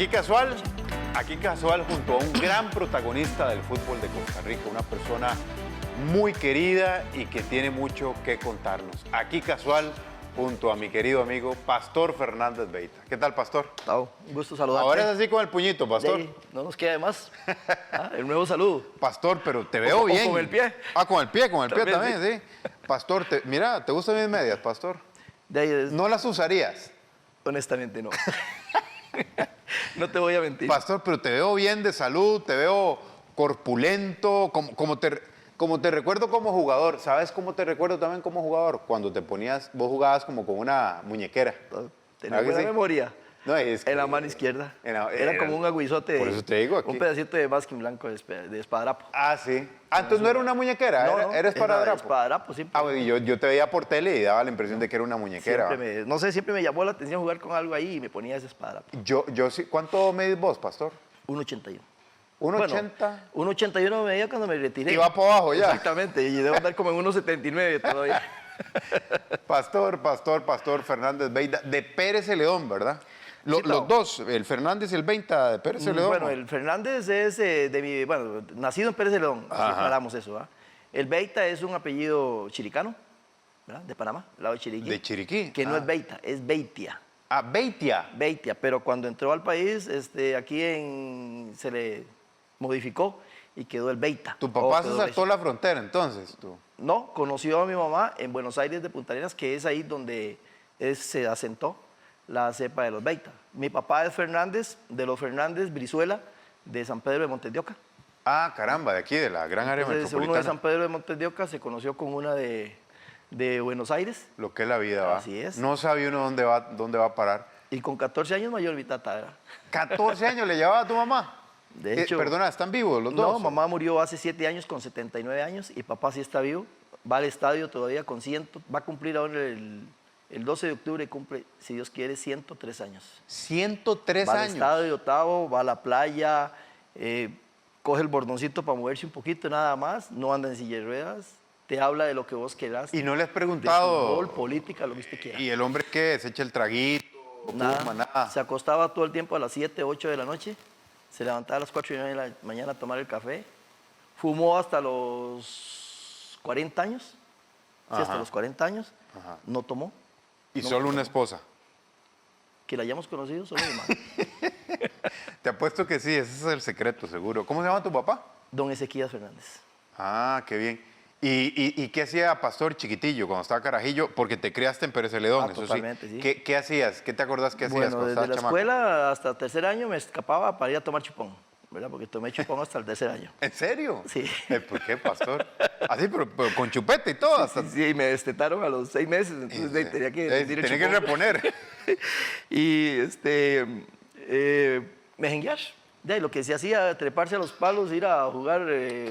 Aquí casual junto a un gran protagonista del fútbol de Costa Rica, una persona muy querida y que tiene mucho que contarnos. Aquí casual junto a mi querido amigo Pastor Fernández Beita. ¿Qué tal, Pastor? Tao, un gusto saludarte. Ahora es así con el puñito, Pastor. Sí, no nos queda de más. El nuevo saludo. Pastor, pero te veo bien. O con el pie. Ah, con el pie también, sí. sí. Pastor, mira, ¿te gustan mis medias, Pastor? De ahí ¿No las usarías? Honestamente no. No te voy a mentir. Pastor, pero te veo bien de salud, te veo corpulento, como te recuerdo como jugador. ¿Sabes cómo te recuerdo también como jugador? Cuando vos jugabas como con una muñequera. Tenía buena memoria. No, es que, en la mano izquierda. Era como un aguizote. Por eso te digo. Un pedacito de masking blanco de espadadrapo. Ah, sí. Antes no era una muñequera, No, era espadadrapo. Espadadrapo, sí. Ah, yo te veía por tele y daba la impresión de que era una muñequera. Siempre me llamó la atención jugar con algo ahí y me ponía ese espadadrapo. Yo sí. ¿Cuánto medís vos, Pastor? 1.81. 1.80. Bueno, 1.81 me veía cuando me retiré. Y va para abajo ya. Exactamente, y debo andar como en 1.79 todavía. Pastor Fernández Beita, de Pérez Celedón, ¿verdad? Los dos, el Fernández y el Beita de Pérez Celedón. Bueno, el Fernández es nacido en Pérez Celedón, así paramos eso, ¿verdad? El Beita es un apellido chiricano, ¿verdad? De Panamá, al lado de Chiriquí. De Chiriquí. Que no es Beita, es Beitia. Ah, Beitia. Beitia, pero cuando entró al país, se le modificó y quedó el Beita. ¿Tu papá se saltó la frontera entonces, tú? No, conoció a mi mamá en Buenos Aires de Punta Arenas, que es ahí donde se asentó la cepa de los Beita. Mi papá es Fernández, de los Fernández Brizuela, de San Pedro de Montes de Oca. Ah, caramba, de aquí, de la gran área metropolitana. Uno de San Pedro de Montes de Oca se conoció con una de Buenos Aires. Lo que es la vida, ¿va? Así es. No sabía uno dónde va a parar. Y con 14 años mayor mi tata, ¿verdad? 14 años le llevaba a tu mamá. De hecho, perdona, ¿están vivos los dos? No, mamá murió hace 7 años con 79 años y papá sí está vivo. Va al estadio todavía con 100, va a cumplir ahora el 12 de octubre, cumple, si Dios quiere, 103 años. 103 va años. Va al estadio, Otavo, va a la playa, coge el bordoncito para moverse un poquito nada más, no anda en silla de ruedas, te habla de lo que vos querás. ¿Y no le has preguntado? De fútbol, política, lo que usted quiera. ¿Y el hombre qué? ¿Se echa el traguito? Nada. Se acostaba todo el tiempo a las 7, 8 de la noche, se levantaba a las 4 de la mañana a tomar el café, fumó hasta los 40 años, sí, hasta los 40 años, no tomó. ¿Y no solo una esposa? Que la hayamos conocido, solo mi madre. Te apuesto que sí, ese es el secreto, seguro. ¿Cómo se llama tu papá? Don Ezequías Fernández. Ah, qué bien. ¿Y qué hacía Pastor chiquitillo cuando estaba carajillo? Porque te criaste en Pérez Celedón, eso totalmente, sí. ¿Qué hacías? ¿Qué te acordás que hacías cuando estabas desde la escuela hasta el tercer año me escapaba para ir a tomar chupón, ¿verdad? Porque tomé chupón hasta el tercer año. ¿En serio? Sí. ¿Por qué, Pastor? Así, pero con chupete y todo. Hasta... Sí, me destetaron a los 6 meses, entonces tenía que reponer. Y mejenguear. Lo que se hacía, treparse a los palos, ir a jugar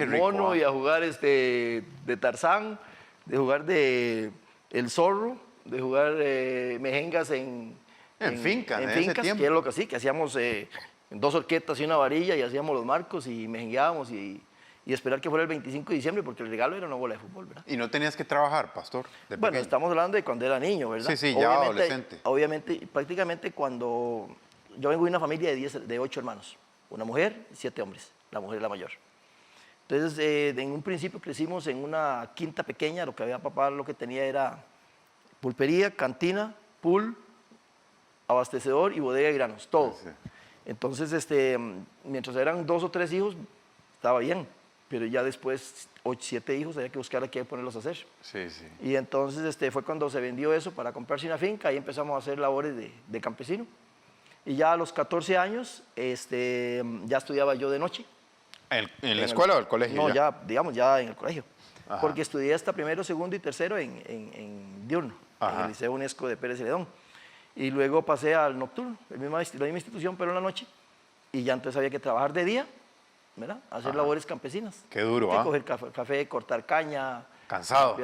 mono y a jugar de Tarzán, de jugar de El Zorro, de jugar mejengas en fincas, que era lo que sí, que hacíamos 2 horquetas y una varilla y hacíamos los marcos y mejengueábamos y esperar que fuera el 25 de diciembre porque el regalo era una bola de fútbol, ¿verdad? ¿Y no tenías que trabajar, Pastor? Bueno, estamos hablando de cuando era niño, ¿verdad? Sí, ya adolescente. Obviamente, prácticamente cuando... Yo vengo de una familia de 8 hermanos. Una mujer y 7 hombres, la mujer es la mayor. Entonces, en un principio crecimos en una quinta pequeña, lo que había papá lo que tenía era pulpería, cantina, pool, abastecedor y bodega de granos, todo. Sí. Entonces, mientras eran 2 o 3 hijos, estaba bien, pero ya después 8, 7 hijos había que buscar a qué ponerlos a hacer. Sí, sí. Y entonces fue cuando se vendió eso para comprarse una finca y empezamos a hacer labores de campesino. Y ya a los 14 años ya estudiaba yo de noche. ¿En la escuela o el colegio? No, ya en el colegio. Ajá. Porque estudié hasta primero, segundo y tercero en diurno, en el Liceo UNESCO de Pérez Celedón. Y luego pasé al nocturno, la misma institución, pero en la noche. Y ya entonces había que trabajar de día, ¿verdad? Hacer labores campesinas. Qué duro, ¿ah? Coger café, cortar caña. ¿Cansado?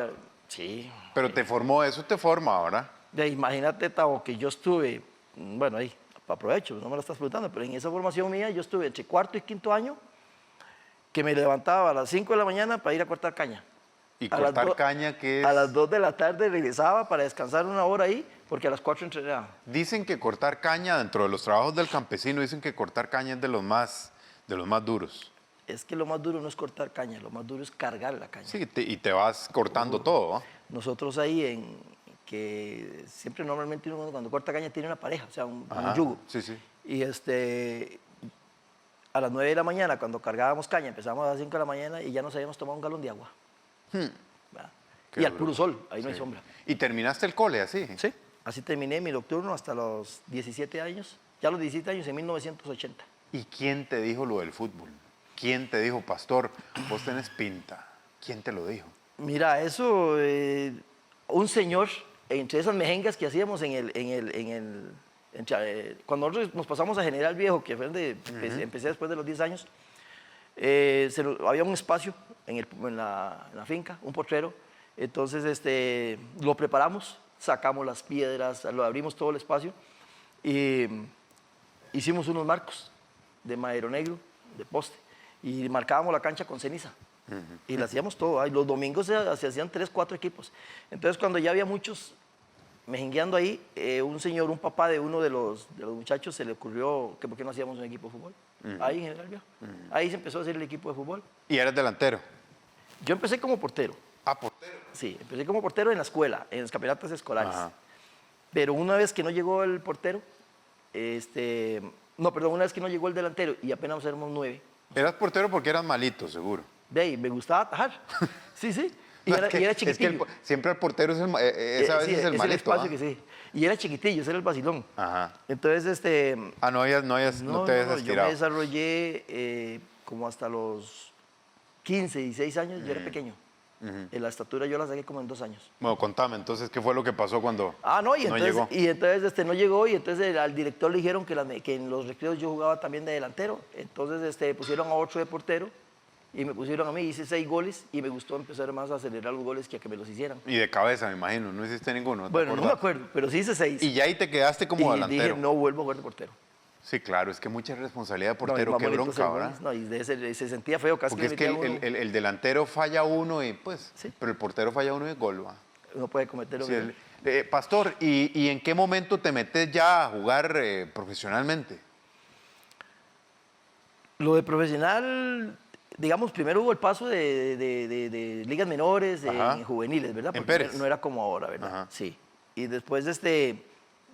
Sí. Pero te formó, eso te forma, ¿verdad? Imagínate, Tavo, que yo estuve, bueno, ahí, aprovecho, no me lo estás preguntando, pero en esa formación mía yo estuve entre 4º y 5º año que me levantaba a las 5 de la mañana para ir a cortar caña. ¿Y cortar caña qué es? A las 2 de la tarde regresaba para descansar 1 hora ahí, porque a las 4 entrenaba. Dicen que cortar caña, dentro de los trabajos del campesino, dicen que cortar caña es de los más duros. Es que lo más duro no es cortar caña, lo más duro es cargar la caña. Sí, y te vas cortando todo, ¿no? Nosotros ahí que siempre normalmente uno cuando corta caña tiene una pareja, o sea, un Ajá, yugo. sí, sí. Y a las 9 de la mañana, cuando cargábamos caña, empezábamos a las 5 de la mañana y ya nos habíamos tomado un galón de agua. ¿Verdad? Qué Y al duro. puro sol, ahí no hay Sí. sombra. ¿Y terminaste el cole así? Sí, así terminé mi nocturno hasta los 17 años. Ya a los 17 años, en 1980. ¿Y quién te dijo lo del fútbol? ¿Quién te dijo, pastor, vos tenés pinta? ¿Quién te lo dijo? Mira, eso, un señor, entre esas mejengas que hacíamos cuando nosotros nos pasamos a General Viejo, que fue donde empecé después de los 10 años, había un espacio en la finca, un potrero. Entonces lo preparamos, sacamos las piedras, lo abrimos todo el espacio y hicimos unos marcos de madero negro, de poste, y marcábamos la cancha con ceniza. Y la hacíamos todo. Los domingos se hacían 3, 4 equipos. Entonces, cuando ya había muchos mejengueando ahí, un señor, un papá de uno de los muchachos, se le ocurrió que por qué no hacíamos un equipo de fútbol. Ahí en General Viejo. Ahí se empezó a hacer el equipo de fútbol. ¿Y eres delantero? Yo empecé como portero. Ah, portero. Sí, empecé como portero en la escuela, en los campeonatos escolares. Ajá. Pero una vez que no llegó el portero, una vez que no llegó el delantero y apenas éramos 9, Eras portero porque eras malito, seguro. de ahí me gustaba atajar. Sí, sí. Y No, era, es que- y era es que chiquitillo. siempre el portero es esa vez Sí, es el ese malito. espacio ¿ah? que sí. Y era chiquitillo, ese era el vacilón. Ajá. Entonces, Ah, no te habías yo estirado. me desarrollé como hasta los 15, 16 años, yo era pequeño. En la estatura yo la saqué como en 2 años. Bueno, contame, entonces, ¿qué fue lo que pasó cuando No, y entonces, llegó? no llegó y entonces al director le dijeron que en los recreos yo jugaba también de delantero. Entonces pusieron a otro de portero y me pusieron a mí, hice 6 goles y me gustó empezar más a acelerar los goles que a que me los hicieran. Y de cabeza, me imagino, no hiciste ninguno. ¿te Bueno, no me acordás? acuerdo, pero sí hice 6. Y ya ahí te quedaste como y delantero. dije, no vuelvo a jugar de portero. Sí, claro, es que mucha responsabilidad de No, portero, es más qué bonito bronca, hacer ¿verdad? goles. No, y se sentía feo, casi Porque que es que me metía uno. el delantero falla uno y pues, Sí. pero el portero falla uno y es gol, ¿va? Uno puede cometer lo Sí, que... Pastor, ¿y en qué momento te metes ya a jugar profesionalmente? Lo de profesional, digamos, primero hubo el paso de ligas menores, Ajá. en juveniles, ¿verdad? En Porque Pérez. no era como ahora, ¿verdad? Ajá. Sí. Y después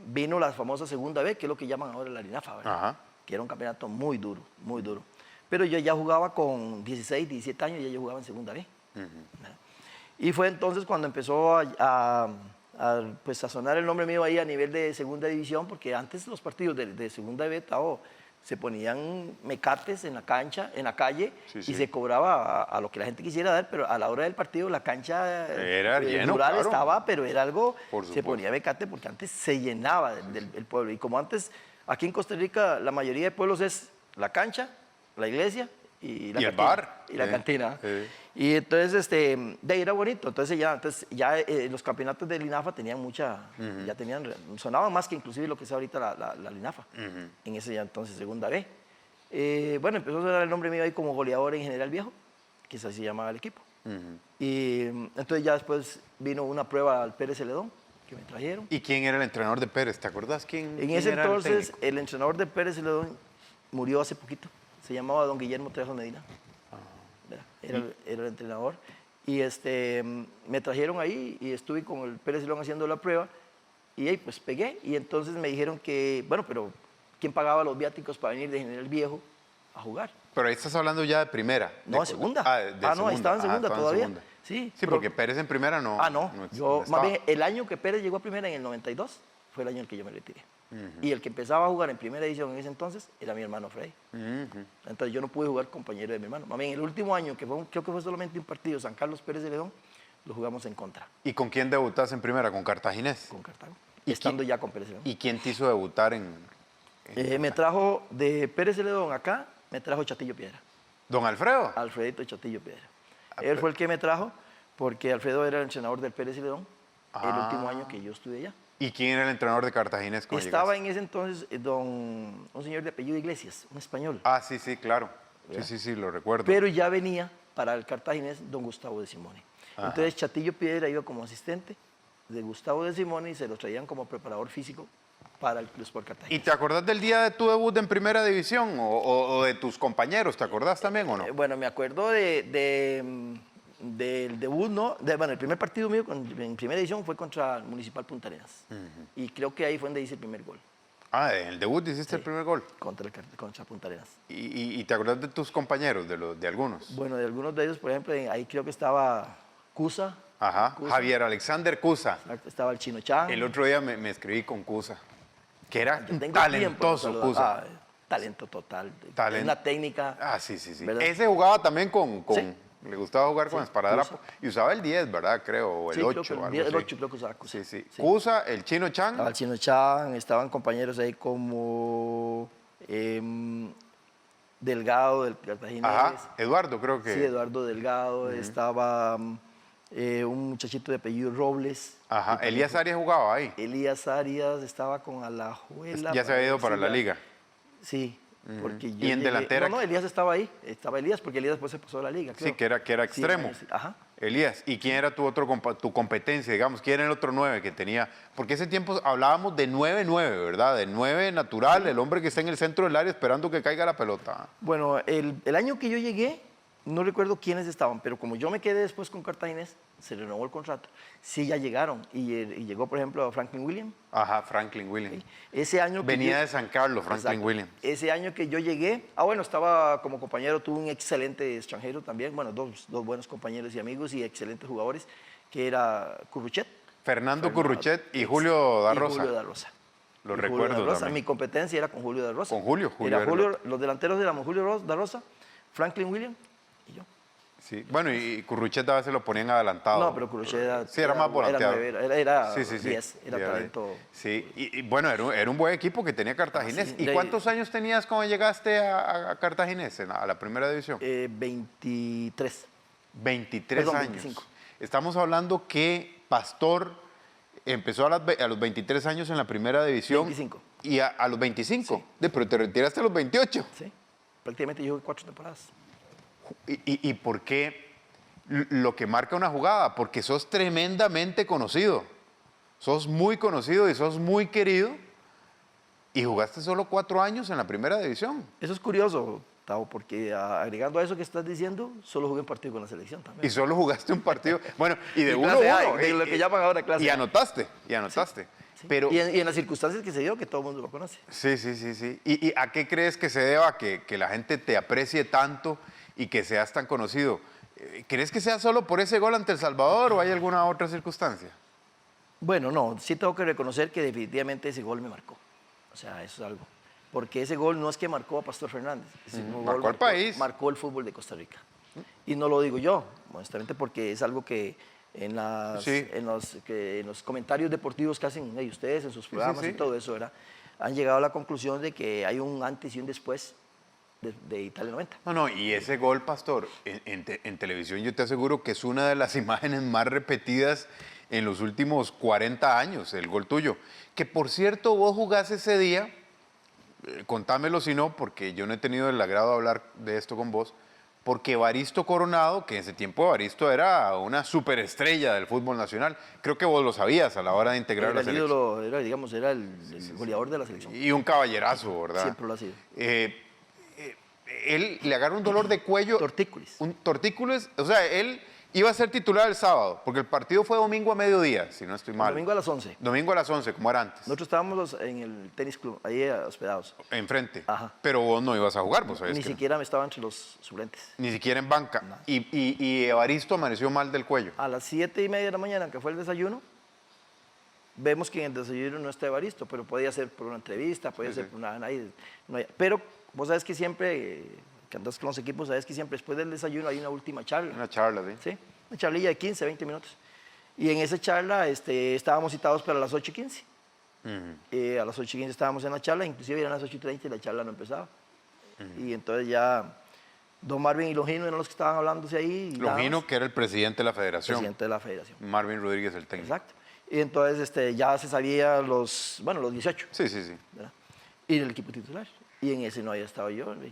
vino la famosa segunda B, que es lo que llaman ahora la Linafa, ¿verdad? Ajá. Que era un campeonato muy duro, muy duro. Pero yo ya jugaba con 16, 17 años, ya yo jugaba en segunda B. ¿verdad? Y fue entonces cuando empezó pues, a sonar el nombre mío ahí a nivel de segunda división, porque antes los partidos de segunda B, se ponían mecates en la cancha, en la calle, Sí, y sí. se cobraba a lo que la gente quisiera dar, pero a la hora del partido la cancha Era lleno, mural claro. estaba, pero era algo, Por se supuesto. ponía mecate porque antes se llenaba el pueblo. Y como antes, aquí en Costa Rica, la mayoría de pueblos es la cancha, la iglesia y la Y el cantina. bar. Y la cantina. Sí. Y entonces, de ahí era bonito. Entonces ya los campeonatos de Linafa tenían ya sonaban más que inclusive lo que es ahorita la Linafa. En ese ya entonces segunda B. Bueno, empezó a sonar el nombre mío ahí como goleador en General Viejo, que así se llamaba el equipo. Y entonces ya después vino una prueba al Pérez Celedón, que me trajeron. ¿Y quién era el entrenador de Pérez? ¿Te acordás quién? En quién ese era el entonces, técnico? el entrenador de Pérez Celedón murió hace poquito. Se llamaba don Guillermo Trejo Medina. ¿Verdad? Era el entrenador. Y me trajeron ahí y estuve con el Pérez Celedón haciendo la prueba. Y ahí pues pegué. Y entonces me dijeron que, bueno, pero ¿quién pagaba los viáticos para venir de General Viejo a jugar? Pero ahí estás hablando ya de primera. No, segunda. De no, ahí estaba en segunda estaba en todavía. segunda. Sí, Sí, porque Pérez en primera no. no. Yo, más bien, el año que Pérez llegó a primera en el 92 fue el año en el que yo me retiré. Y el que empezaba a jugar en primera edición en ese entonces era mi hermano Freddy. Entonces yo no pude jugar compañero de mi hermano. Más bien, el último año, creo que fue solamente un partido, San Carlos Pérez de León, lo jugamos en contra, ¿Y con quién debutas en primera? ¿Con Cartaginés? con Cartago. ¿Y Estando quién- ya con Pérez de León. ¿Y quién te hizo debutar en Me trajo de Pérez de León acá, me trajo Chatillo Piedra. Don Alfredo? Alfredito Chatillo Piedra. Ah, Él fue el que me trajo porque Alfredo era el entrenador del Pérez Celedón el Ah. último año que yo estuve allá. ¿Y quién era el entrenador de Cartaginés cuando Estaba llegaste? en ese entonces un señor de apellido Iglesias, un español. Ah, sí, sí, claro. Sí, ¿Verdad? sí, sí, lo recuerdo. Pero ya venía para el Cartaginés don Gustavo de Simone. Entonces Chatillo Piedra iba como asistente de Gustavo de Simone y se lo traían como preparador físico para el Club Sport Cartagena. ¿Y te acordás del día de tu debut en primera división o de tus compañeros? ¿Te acordás también o no? Bueno, me acuerdo del debut, ¿no? Bueno, el primer partido mío en primera división fue contra el Municipal Punta Arenas. Y creo que ahí fue donde hice el primer gol. Ah, en el debut hiciste el primer gol. Contra Punta Arenas. ¿Y te acordás de tus compañeros, de algunos? Bueno, de algunos de ellos, por ejemplo, ahí creo que estaba Cusa. Ajá, Cusa. Javier Alexander Cusa. Exacto, estaba el Chino Chan. El otro día me escribí con Cusa, que era Tengo tiempo talentoso de Cusa. saludar. Talento total. Una técnica. Ah, sí, sí, sí. ¿verdad? Ese jugaba también Sí. le gustaba jugar con esparadrapo. Cusa. Y usaba el 10, ¿verdad? Creo, o el Sí, 8. creo que algo el así. 8 creo que usaba Cusa. Sí, sí. Sí. Cusa, el Chino Chan. Estaba el Chino Chan, estaban compañeros ahí como Delgado del Cartaginés. Ajá, Eduardo creo que. Sí, Eduardo Delgado. Estaba un muchachito de apellido Robles. Ajá, Elías Arias jugaba ahí. Elías Arias estaba con Alajuela. Ya se había ido para la liga. Sí, porque yo ¿Y en delantera? No, Elías estaba ahí. Estaba Elías porque Elías después se pasó a la liga, creo. Sí, que era extremo. Sí, ajá. Elías, ¿y quién era tu competencia, digamos? ¿Quién era el otro 9 que tenía? Porque ese tiempo hablábamos de 9-9, ¿verdad? De 9 natural, el hombre que está en el centro del área esperando que caiga la pelota. Bueno, el año que yo llegué, no recuerdo quiénes estaban, pero como yo me quedé después con Cartaginés, se renovó el contrato. Sí, ya llegaron. Y llegó, por ejemplo, Franklin Williams. Ajá, Franklin Williams. Ese año que Venía yo- de San Carlos, Franklin Exacto. Williams. Ese año que yo llegué, bueno, estaba como compañero, tuve un excelente extranjero también, bueno, dos buenos compañeros y amigos y excelentes jugadores, que era Curruchet. Fernando Curruchet y Julio da Rosa. Julio da Rosa. Lo Y recuerdo Julio da Rosa. también. Mi competencia era con Julio da Rosa. Con Julio Era era Julio, los delanteros éramos Julio da Rosa, Franklin Williams y yo. Sí. Bueno, y Curruchet a veces lo ponían adelantado. No, pero Curruchet era, Sí, era más volanteado. Era Sí, sí, sí. 10, era talento. Sí, y bueno, era un buen equipo que tenía Cartaginés. Sí, ¿Y cuántos años tenías cuando llegaste a Cartaginés, a la primera división? 23. 23 perdón, años. 25. Estamos hablando que Pastor empezó a los 23 años en la primera división. 25. Y a los 25. Sí. Pero te retiraste a los 28. Sí, prácticamente yo jugué 4 temporadas. ¿Y por qué lo que marca una jugada? Porque sos tremendamente conocido. Sos muy conocido y sos muy querido. Y jugaste solo 4 años en la primera división. Eso es curioso, Tavo, porque agregando a eso que estás diciendo, solo jugué un partido con la selección también. Y solo jugaste un partido. Bueno, y de Y uno a clase A, uno. de lo que llaman ahora clase Y A. anotaste. Sí. Pero, y en las circunstancias que se dio, que todo el mundo lo conoce. sí, sí, sí, sí. ¿Y a qué crees que se deba que la gente te aprecie tanto y que seas tan conocido? ¿Crees que sea solo por ese gol ante El Salvador o hay alguna otra circunstancia? Bueno, no, sí tengo que reconocer que definitivamente ese gol me marcó. O sea, eso es algo. Porque ese gol no es que marcó a Pastor Fernández. Ese gol Marcó al país. Marcó el fútbol de Costa Rica. Y no lo digo yo, honestamente, porque es algo que en los comentarios deportivos que hacen ustedes en sus programas sí. y todo eso, ¿verdad? Han llegado a la conclusión de que hay un antes y un después de Italia 90. No, y ese gol, Pastor, en televisión yo te aseguro que es una de las imágenes más repetidas en los últimos 40 años, el gol tuyo. Que por cierto, vos jugás ese día, contámelo si no, porque yo no he tenido el agrado de hablar de esto con vos, porque Evaristo Coronado, que en ese tiempo Evaristo era una superestrella del fútbol nacional, creo que vos lo sabías a la hora de integrar Era la el selección. ídolo, era el goleador de la selección. Y un caballerazo, ¿verdad? Siempre lo ha sido. Él le agarra un dolor de cuello. Tortícolis. Un tortícolis, o sea, él iba a ser titular el sábado, porque el partido fue domingo a mediodía, si no estoy mal. Domingo a las 11. Domingo a las 11, como era antes. Nosotros estábamos en el tenis club, ahí hospedados. Enfrente. Ajá. Pero vos no ibas a jugar, vos sabés Ni que siquiera me estaba entre los suplentes. ni siquiera en banca. Y Evaristo amaneció mal del cuello. A las 7:30 de la mañana, que fue el desayuno, vemos que en el desayuno no está Evaristo, pero podía ser por una entrevista, podía ser por una... pero vos sabes que siempre, que andas con los equipos, sabes que siempre después del desayuno hay una última charla. Una charla, ¿sí? ¿Sí? Una charlilla de 15, 20 minutos. Y en esa charla estábamos citados para las 8:15. A las 8:15 estábamos en la charla, inclusive eran las 8:30 y la charla no empezaba. Y entonces ya don Marvin y Longino eran los que estaban hablándose ahí. y nada Longino, más. que era el presidente de la federación. Presidente de la federación. Marvin Rodríguez, el técnico. Exacto. Y entonces ya se sabía los 18. Sí, sí, sí. ¿Verdad? Y el equipo titular. Y en ese no había estado yo. ¿verdad?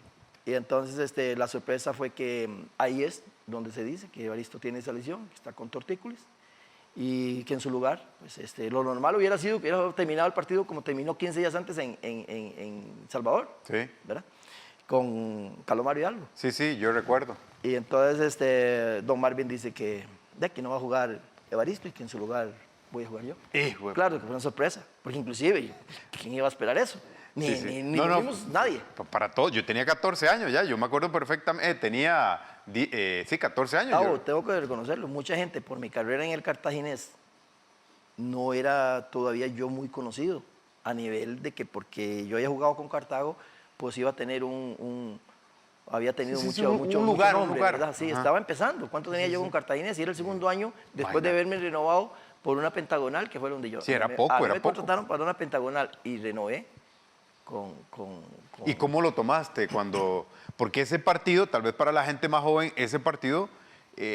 Y entonces la sorpresa fue que ahí es donde se dice que Evaristo tiene esa lesión, que está con tortícolis. y que en su lugar, pues, lo normal hubiera sido que hubiera terminado el partido como terminó 15 días antes en Salvador, Sí. ¿verdad? Con Calomar Hidalgo. Sí, sí, yo recuerdo. Y entonces don Marvin dice que de aquí no va a jugar Evaristo y que en su lugar voy a jugar yo. Hijo de- Claro, que fue una sorpresa, porque inclusive, ¿quién iba a esperar eso? Ni, Sí, sí. ni No, lo no, vimos nadie. Para todos, yo tenía 14 años ya, yo me acuerdo perfectamente, tenía, sí, 14 años. Tavo, yo. tengo que reconocerlo, mucha gente por mi carrera en el Cartaginés no era todavía yo muy conocido, a nivel de que porque yo había jugado con Cartago, pues iba a tener había tenido Sí, sí, mucho, un mucho, lugar, mucho un nombre, lugar. ¿verdad? Sí, Ajá. estaba empezando. ¿Cuánto tenía yo con Cartaginés? Y era el segundo año después de Imagínate. haberme renovado por una pentagonal, que fue donde yo... Sí, era me- poco, a mí era me poco. contrataron para una pentagonal y renové con ¿Y cómo lo tomaste cuando, porque ese partido, tal vez para la gente más joven, ese partido,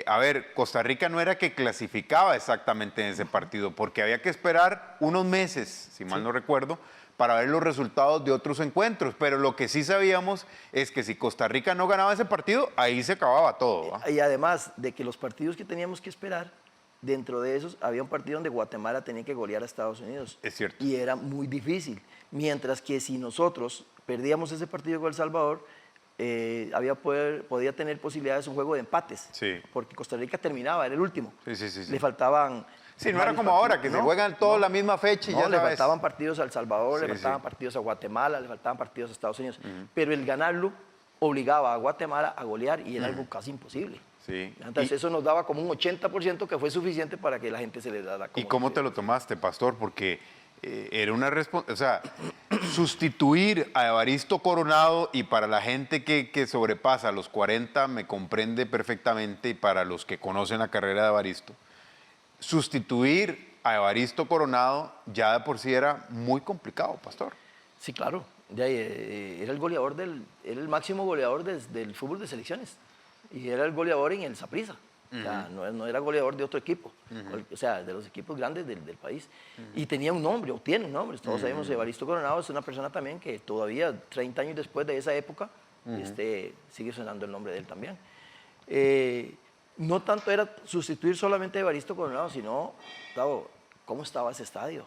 a ver, Costa Rica no era que clasificaba exactamente en ese partido, porque había que esperar unos meses, si mal no recuerdo, para ver los resultados de otros encuentros, pero lo que sí sabíamos es que si Costa Rica no ganaba ese partido, ahí se acababa todo, ¿va? Y además de que los partidos que teníamos que esperar, dentro de esos había un partido donde Guatemala tenía que golear a Estados Unidos. Es cierto. Y era muy difícil. Mientras que si nosotros perdíamos ese partido con El Salvador, podía tener posibilidades de un juego de empates. Sí. Porque Costa Rica terminaba, era el último. Sí, sí, sí, sí. Le faltaban... Sí, no era varios como ahora, que partidos. se juegan todos la misma fecha y No, ya le sabes. faltaban partidos a El Salvador, Sí, le faltaban sí. partidos a Guatemala, le faltaban partidos a Estados Unidos. Pero el ganarlo obligaba a Guatemala a golear y era algo casi imposible. Sí. Entonces eso nos daba como un 80% que fue suficiente para que la gente se le dara como... ¿Y cómo te lo tomaste, pastor? Porque era una responsabilidad, o sea, sustituir a Evaristo Coronado, y para la gente que sobrepasa los 40 me comprende perfectamente, y para los que conocen la carrera de Evaristo, sustituir a Evaristo Coronado ya de por sí era muy complicado, pastor. Sí, claro. Ya, era el goleador era el máximo goleador del fútbol de selecciones. Y era el goleador en el Saprissa. O sea, no era goleador de otro equipo, o sea, de los equipos grandes del país. Y tenía un nombre, o tiene un nombre. Todos sabemos que Evaristo Coronado es una persona también que todavía, 30 años después de esa época, sigue sonando el nombre de él también. No tanto era sustituir solamente a Evaristo Coronado, sino, Gustavo, ¿cómo estaba ese estadio?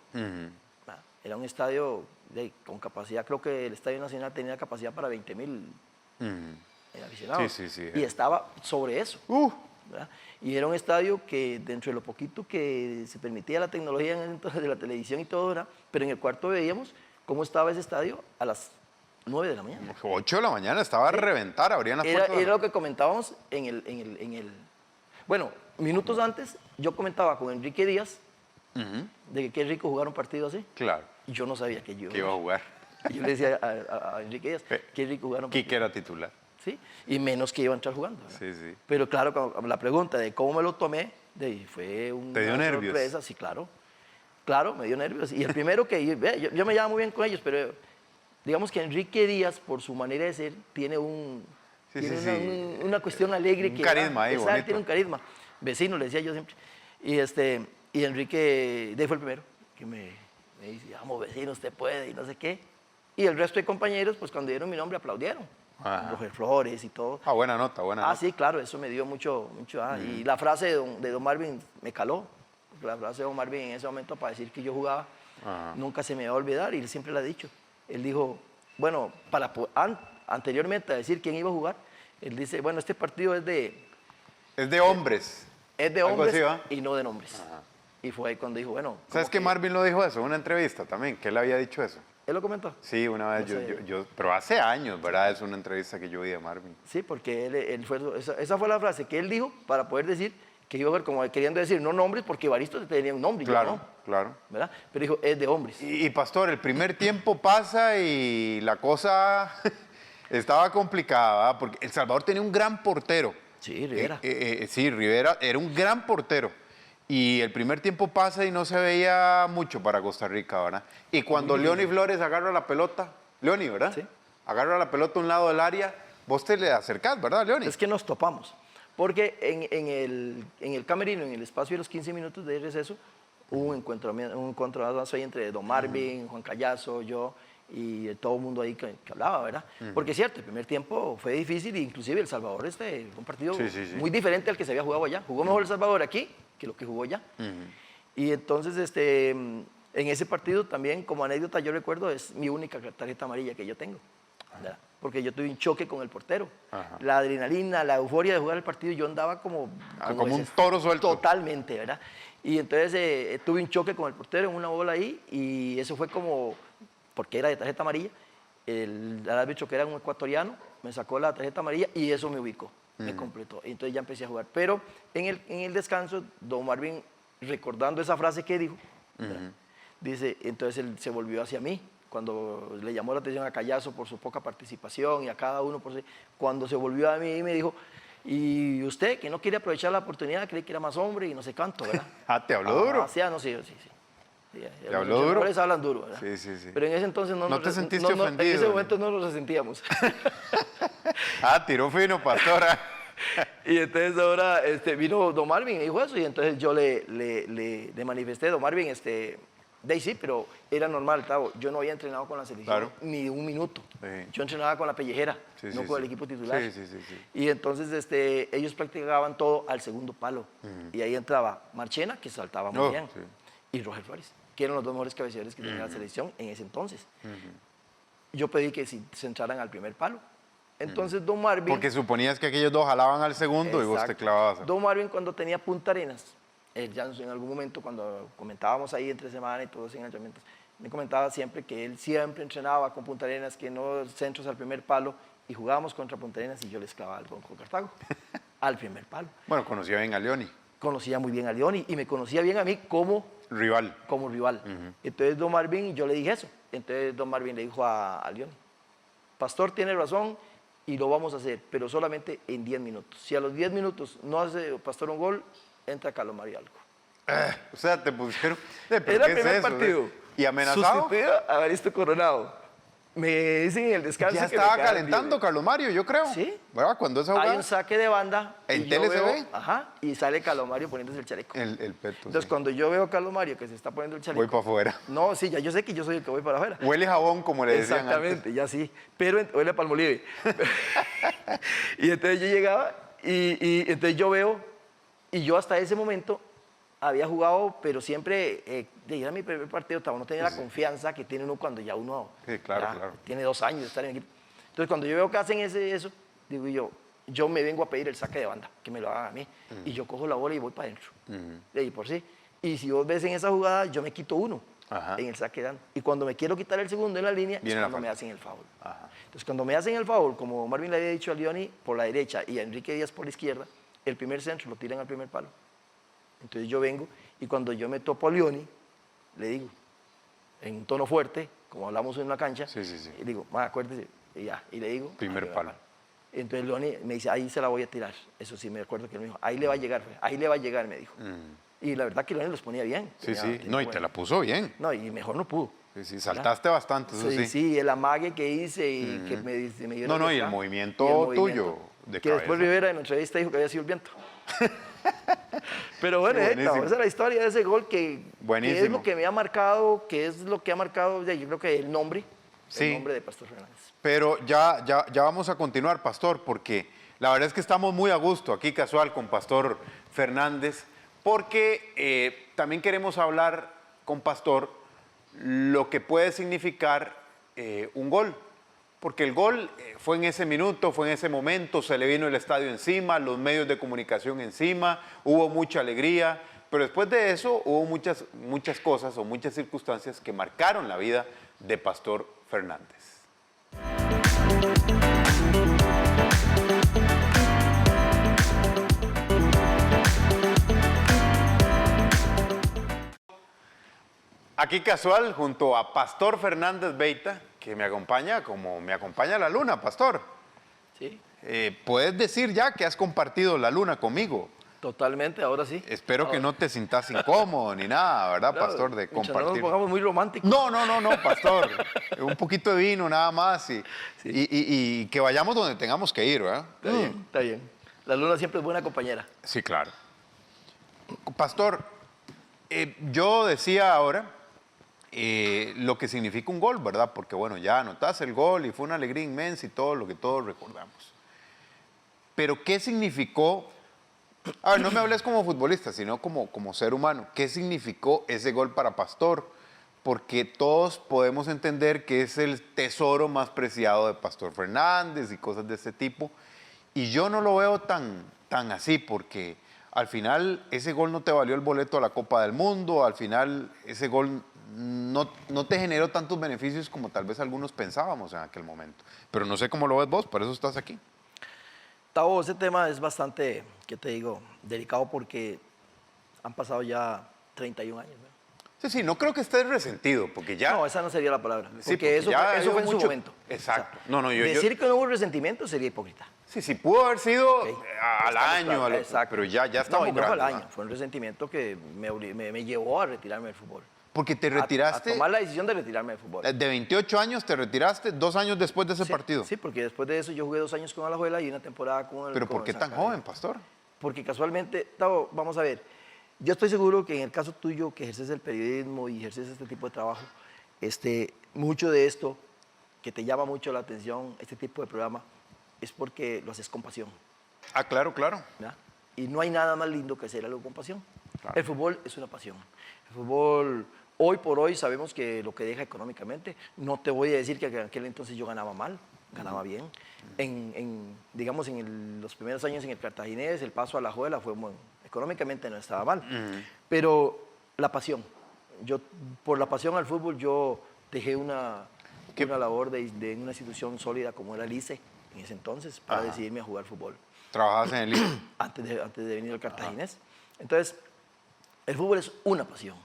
Era un estadio con capacidad, creo que el Estadio Nacional tenía capacidad para 20,000 aficionados. Sí, sí, sí. Y estaba sobre eso. ¿Verdad? Y era un estadio que dentro de lo poquito que se permitía la tecnología de la televisión y todo, ¿verdad? Pero en el cuarto veíamos cómo estaba ese estadio a las 9 de la mañana. 8 de la mañana estaba a reventar, abrían las puertas. Era lo que comentábamos Bueno, minutos antes yo comentaba con Enrique Díaz de que qué rico jugar un partido así. Claro, Y yo no sabía que yo que iba a jugar. Y yo le decía a Enrique Díaz, qué rico jugar un partido. Quique era titular. ¿Sí? Y menos que iba a entrar jugando. ¿verdad? Sí, sí. Pero claro, la pregunta de cómo me lo tomé, fue una ¿Te dio nervios? sorpresa. Sí, claro. Claro, me dio nervios. Y el primero que... yo me llevaba muy bien con ellos, pero digamos que Enrique Díaz, por su manera de ser, tiene Sí, tiene sí, sí. una cuestión alegre. Un carisma ahí, exacto, bonito. tiene un carisma. Vecino, le decía yo siempre. Y Enrique fue el primero que me dice, vamos, vecino, usted puede, y no sé qué. Y el resto de compañeros, pues cuando dieron mi nombre, aplaudieron. Ajá. Roger Flores y todo. Buena nota, buena nota. Sí, claro, eso me dio mucho. Y la frase de don Marvin me caló. La frase de don Marvin en ese momento para decir que yo jugaba, nunca se me va a olvidar, y él siempre lo ha dicho. Él dijo, bueno, anteriormente a decir quién iba a jugar, él dice, bueno, este partido es de hombres. Algo hombres así, ¿va? y no de nombres. Y fue ahí cuando dijo, bueno. ¿Sabes que Marvin lo dijo eso en una entrevista también? Que él había dicho eso. ¿Él lo comentó? Sí, una vez No sé. pero hace años, ¿verdad? Es una entrevista que yo vi de Marvin. Sí, porque esa fue la frase que él dijo para poder decir que iba a ver, como queriendo decir, no nombres, porque Evaristo tenía un nombre. y yo Claro, no, claro. ¿verdad? Pero dijo, es de hombres. Y pastor, el primer tiempo pasa y la cosa estaba complicada, ¿verdad? Porque El Salvador tenía un gran portero. Sí, Rivera. Sí, Rivera era un gran portero. Y el primer tiempo pasa y no se veía mucho para Costa Rica, ¿verdad? Y cuando Leoni Flores agarra la pelota, Leoni, ¿verdad? Sí. Agarra la pelota a un lado del área, vos te le acercás, ¿verdad, Leoni? Es que nos topamos. Porque en el camerino, en el espacio de los 15 minutos de receso, hubo un encuentro ahí entre don Marvin, Juan Callazo, yo y todo el mundo ahí que hablaba, ¿verdad? Porque es cierto, el primer tiempo fue difícil, e inclusive El Salvador fue un partido Sí, sí, sí. muy diferente al que se había jugado allá. Jugó mejor El Salvador aquí que lo que jugó allá. Y entonces, en ese partido también, como anécdota, yo recuerdo, es mi única tarjeta amarilla que yo tengo, ¿verdad? Porque yo tuve un choque con el portero. Ajá. La adrenalina, la euforia de jugar el partido, yo andaba como Como un ese- toro suelto. Totalmente, ¿verdad? Y entonces tuve un choque con el portero en una bola ahí y eso fue como, porque era de tarjeta amarilla, el árbitro que era un ecuatoriano me sacó la tarjeta amarilla y eso me ubicó, me completó. Y entonces ya empecé a jugar. Pero en el descanso, don Marvin, recordando esa frase que dijo, ¿verdad? Dice, entonces él se volvió hacia mí, cuando le llamó la atención a Callazo por su poca participación y a cada uno por su... Cuando se volvió a mí y me dijo, y usted que no quiere aprovechar la oportunidad, cree que era más hombre y no sé cuánto, ¿verdad? Ah, ¿te habló duro? Sí, no, sí, sí. ¿Te habló duro? Los hombres hablan duro, ¿verdad? Sí, sí, sí. Pero en ese entonces ¿No te sentiste en ofendido? ese momento no lo resentíamos. Ah, tiró fino, pastora. Y entonces ahora vino don Marvin y dijo eso, y entonces yo le manifesté, don Marvin, de ahí sí, pero era normal, Tavo. Yo no había entrenado con la selección Claro. ni un minuto. Sí. Yo entrenaba con la pellejera, Sí, no sí, con sí. el equipo titular. Sí, sí, sí, sí. Y entonces ellos practicaban todo al segundo palo. Y ahí entraba Marchena, que saltaba muy Oh, bien, sí. y Roger Flores, que eran los dos mejores cabeceadores que tenía la selección en ese entonces. Yo pedí que se entraran al primer palo. Entonces don Marvin... Porque suponías que aquellos dos jalaban al segundo y vos te Exacto. clavabas. Don Marvin, cuando tenía Punta Arenas, ya en algún momento cuando comentábamos ahí entre semana y todos en entrenamientos, me comentaba siempre que él siempre entrenaba con Punta Arenas, que no centros al primer palo, y jugábamos contra Punta Arenas y yo les clavaba al Bronco Cartago, al primer palo. Bueno, conocía bien a Leoni, Conocía muy bien a Leoni y me conocía bien a mí como rival. rival. Entonces don Marvin, yo le dije eso. Entonces don Marvin le dijo a Leoni, Pastor tiene razón y lo vamos a hacer, pero solamente en 10 minutos. Si a los 10 minutos no hace Pastor un gol, entra Carlos Mario Algo. O sea, te pusieron... ¿Pero Era qué el es primer eso? partido. ¿Y amenazado? Sustituido a Evaristo Coronado. Me dicen en el descanso Ya que me estaba quedaron calentando bien. Carlos Mario, yo creo. Sí. ¿Verdad? Cuando esa Hay jugada... un saque de banda. ¿En y yo tele se veo- ve? Ajá, y sale Carlos Mario poniéndose el chaleco. El peto, Entonces, sí. cuando yo veo a Carlos Mario que se está poniendo el chaleco... Voy para afuera. No, sí, ya yo sé que yo soy el que voy para afuera. Huele jabón, como le decían Exactamente, ya sí. Pero huele a Palmolive. Y entonces yo llegaba y entonces yo veo, y yo hasta ese momento había jugado, pero siempre, era mi primer partido, no tenía la confianza que tiene uno cuando ya uno Sí, claro, ya claro. tiene 2 años de estar en el equipo. Entonces cuando yo veo que hacen eso, digo yo me vengo a pedir el saque de banda, que me lo hagan a mí. Y yo cojo la bola y voy para adentro. De ahí por sí. Y si vos ves en esa jugada, yo me quito uno Ajá. en el saque de banda. Y cuando me quiero quitar el segundo en la línea, Viene es la cuando me falta. hacen el foul. Ajá. Entonces, cuando me hacen el foul, como Marvin le había dicho a Leoni por la derecha y a Enrique Díaz por la izquierda, el primer centro lo tiran al primer palo. Entonces yo vengo y cuando yo me topo a Leoni, le digo, en un tono fuerte, como hablamos en una cancha, Sí, sí, sí. y le digo, acuérdese, y ya, y le digo... Primer ahí va, palo. Entonces Leoni me dice, ahí se la voy a tirar. Eso sí, me acuerdo que él me dijo, ahí le va a llegar, ahí le va a llegar, me dijo. Y la verdad que Leoni los ponía bien. Sí, Tenía- sí. tenía No, y buen- te la puso bien. No, y mejor no pudo. Sí, sí, saltaste bastante, eso Sí, sí. sí, el amague que hice y que me dio No, no, y el movimiento tuyo de que después cabeza. Rivera en la entrevista dijo que había sido el viento. Pero bueno, Qué buenísimo. esa es la historia de ese gol que es Buenísimo. lo que me ha marcado, que es lo que ha marcado, yo creo que el nombre Sí. de Pastor Fernández. Pero ya vamos a continuar, Pastor, porque la verdad es que estamos muy a gusto aquí casual con Pastor Fernández, porque también queremos hablar con Pastor lo que puede significar un gol. Porque el gol fue en ese minuto, fue en ese momento, se le vino el estadio encima, los medios de comunicación encima, hubo mucha alegría, pero después de eso hubo muchas cosas o muchas circunstancias que marcaron la vida de Pastor Fernández. Aquí casual, junto a Pastor Fernández Beita, que me acompaña como me acompaña la luna, Pastor. Sí, Puedes decir ya que has compartido la luna conmigo. totalmente, ahora sí. Espero que no te sintas incómodo ni nada, ¿verdad, Claro, Pastor? De mientras no compartir. nos pongamos muy románticos. No, Pastor. Un poquito de vino nada más y que vayamos donde tengamos que ir, ¿verdad? Está bien, está bien. La luna siempre es buena compañera. Sí, claro. Pastor, yo decía ahora lo que significa un gol, ¿verdad? Porque bueno, ya anotaste el gol y fue una alegría inmensa y todo lo que todos recordamos. Pero ¿qué significó A ver, no me hables como futbolista, sino como ser humano. ¿Qué significó ese gol para Pastor? Porque todos podemos entender que es el tesoro más preciado de Pastor Fernández y cosas de ese tipo. Y yo no lo veo tan así, porque al final ese gol no te valió el boleto a la Copa del Mundo, al final ese gol no te generó tantos beneficios como tal vez algunos pensábamos en aquel momento. Pero no sé cómo lo ves vos, por eso estás aquí. Tavo, ese tema es bastante, ¿qué te digo?, delicado porque han pasado ya 31 años, ¿no? Sí, no creo que estés resentido, porque ya... No, esa no sería la palabra. Sí, Porque eso ya fue en su mucho- momento. Exacto. O sea, decir que no hubo resentimiento sería hipócrita. Sí, pudo haber sido Ok. al Estamos año, claros, a lo- exacto. pero ya estamos No, y no fue al grandes, año. ¿no? Fue un resentimiento que me llevó a retirarme del fútbol. Porque te A retiraste, tomar la decisión de retirarme del fútbol. de 28 años te retiraste 2 años después de ese partido. Sí, porque después de eso yo jugué 2 años con Alajuela y una temporada con el Pero con ¿por qué San tan Carlos. joven, Pastor? Porque casualmente, Tavo, vamos a ver, yo estoy seguro que en el caso tuyo, que ejerces el periodismo y ejerces este tipo de trabajo, mucho de esto que te llama mucho la atención, este tipo de programa, es porque lo haces con pasión, Ah, claro. ¿verdad? Y no hay nada más lindo que hacer algo con pasión. Claro. El fútbol es una pasión. El fútbol, hoy por hoy, sabemos que lo que deja económicamente, no te voy a decir que en aquel entonces yo ganaba mal, ganaba bien. Digamos, los primeros años en el Cartaginés, el paso a la Alajuela fue económicamente no estaba mal. Pero la pasión, por la pasión al fútbol, yo dejé una labor de una institución sólida como era el ICE en ese entonces para Ajá. decidirme a jugar fútbol Trabajas en el ICE. antes de venir al Cartaginés. Entonces, el fútbol es una pasión.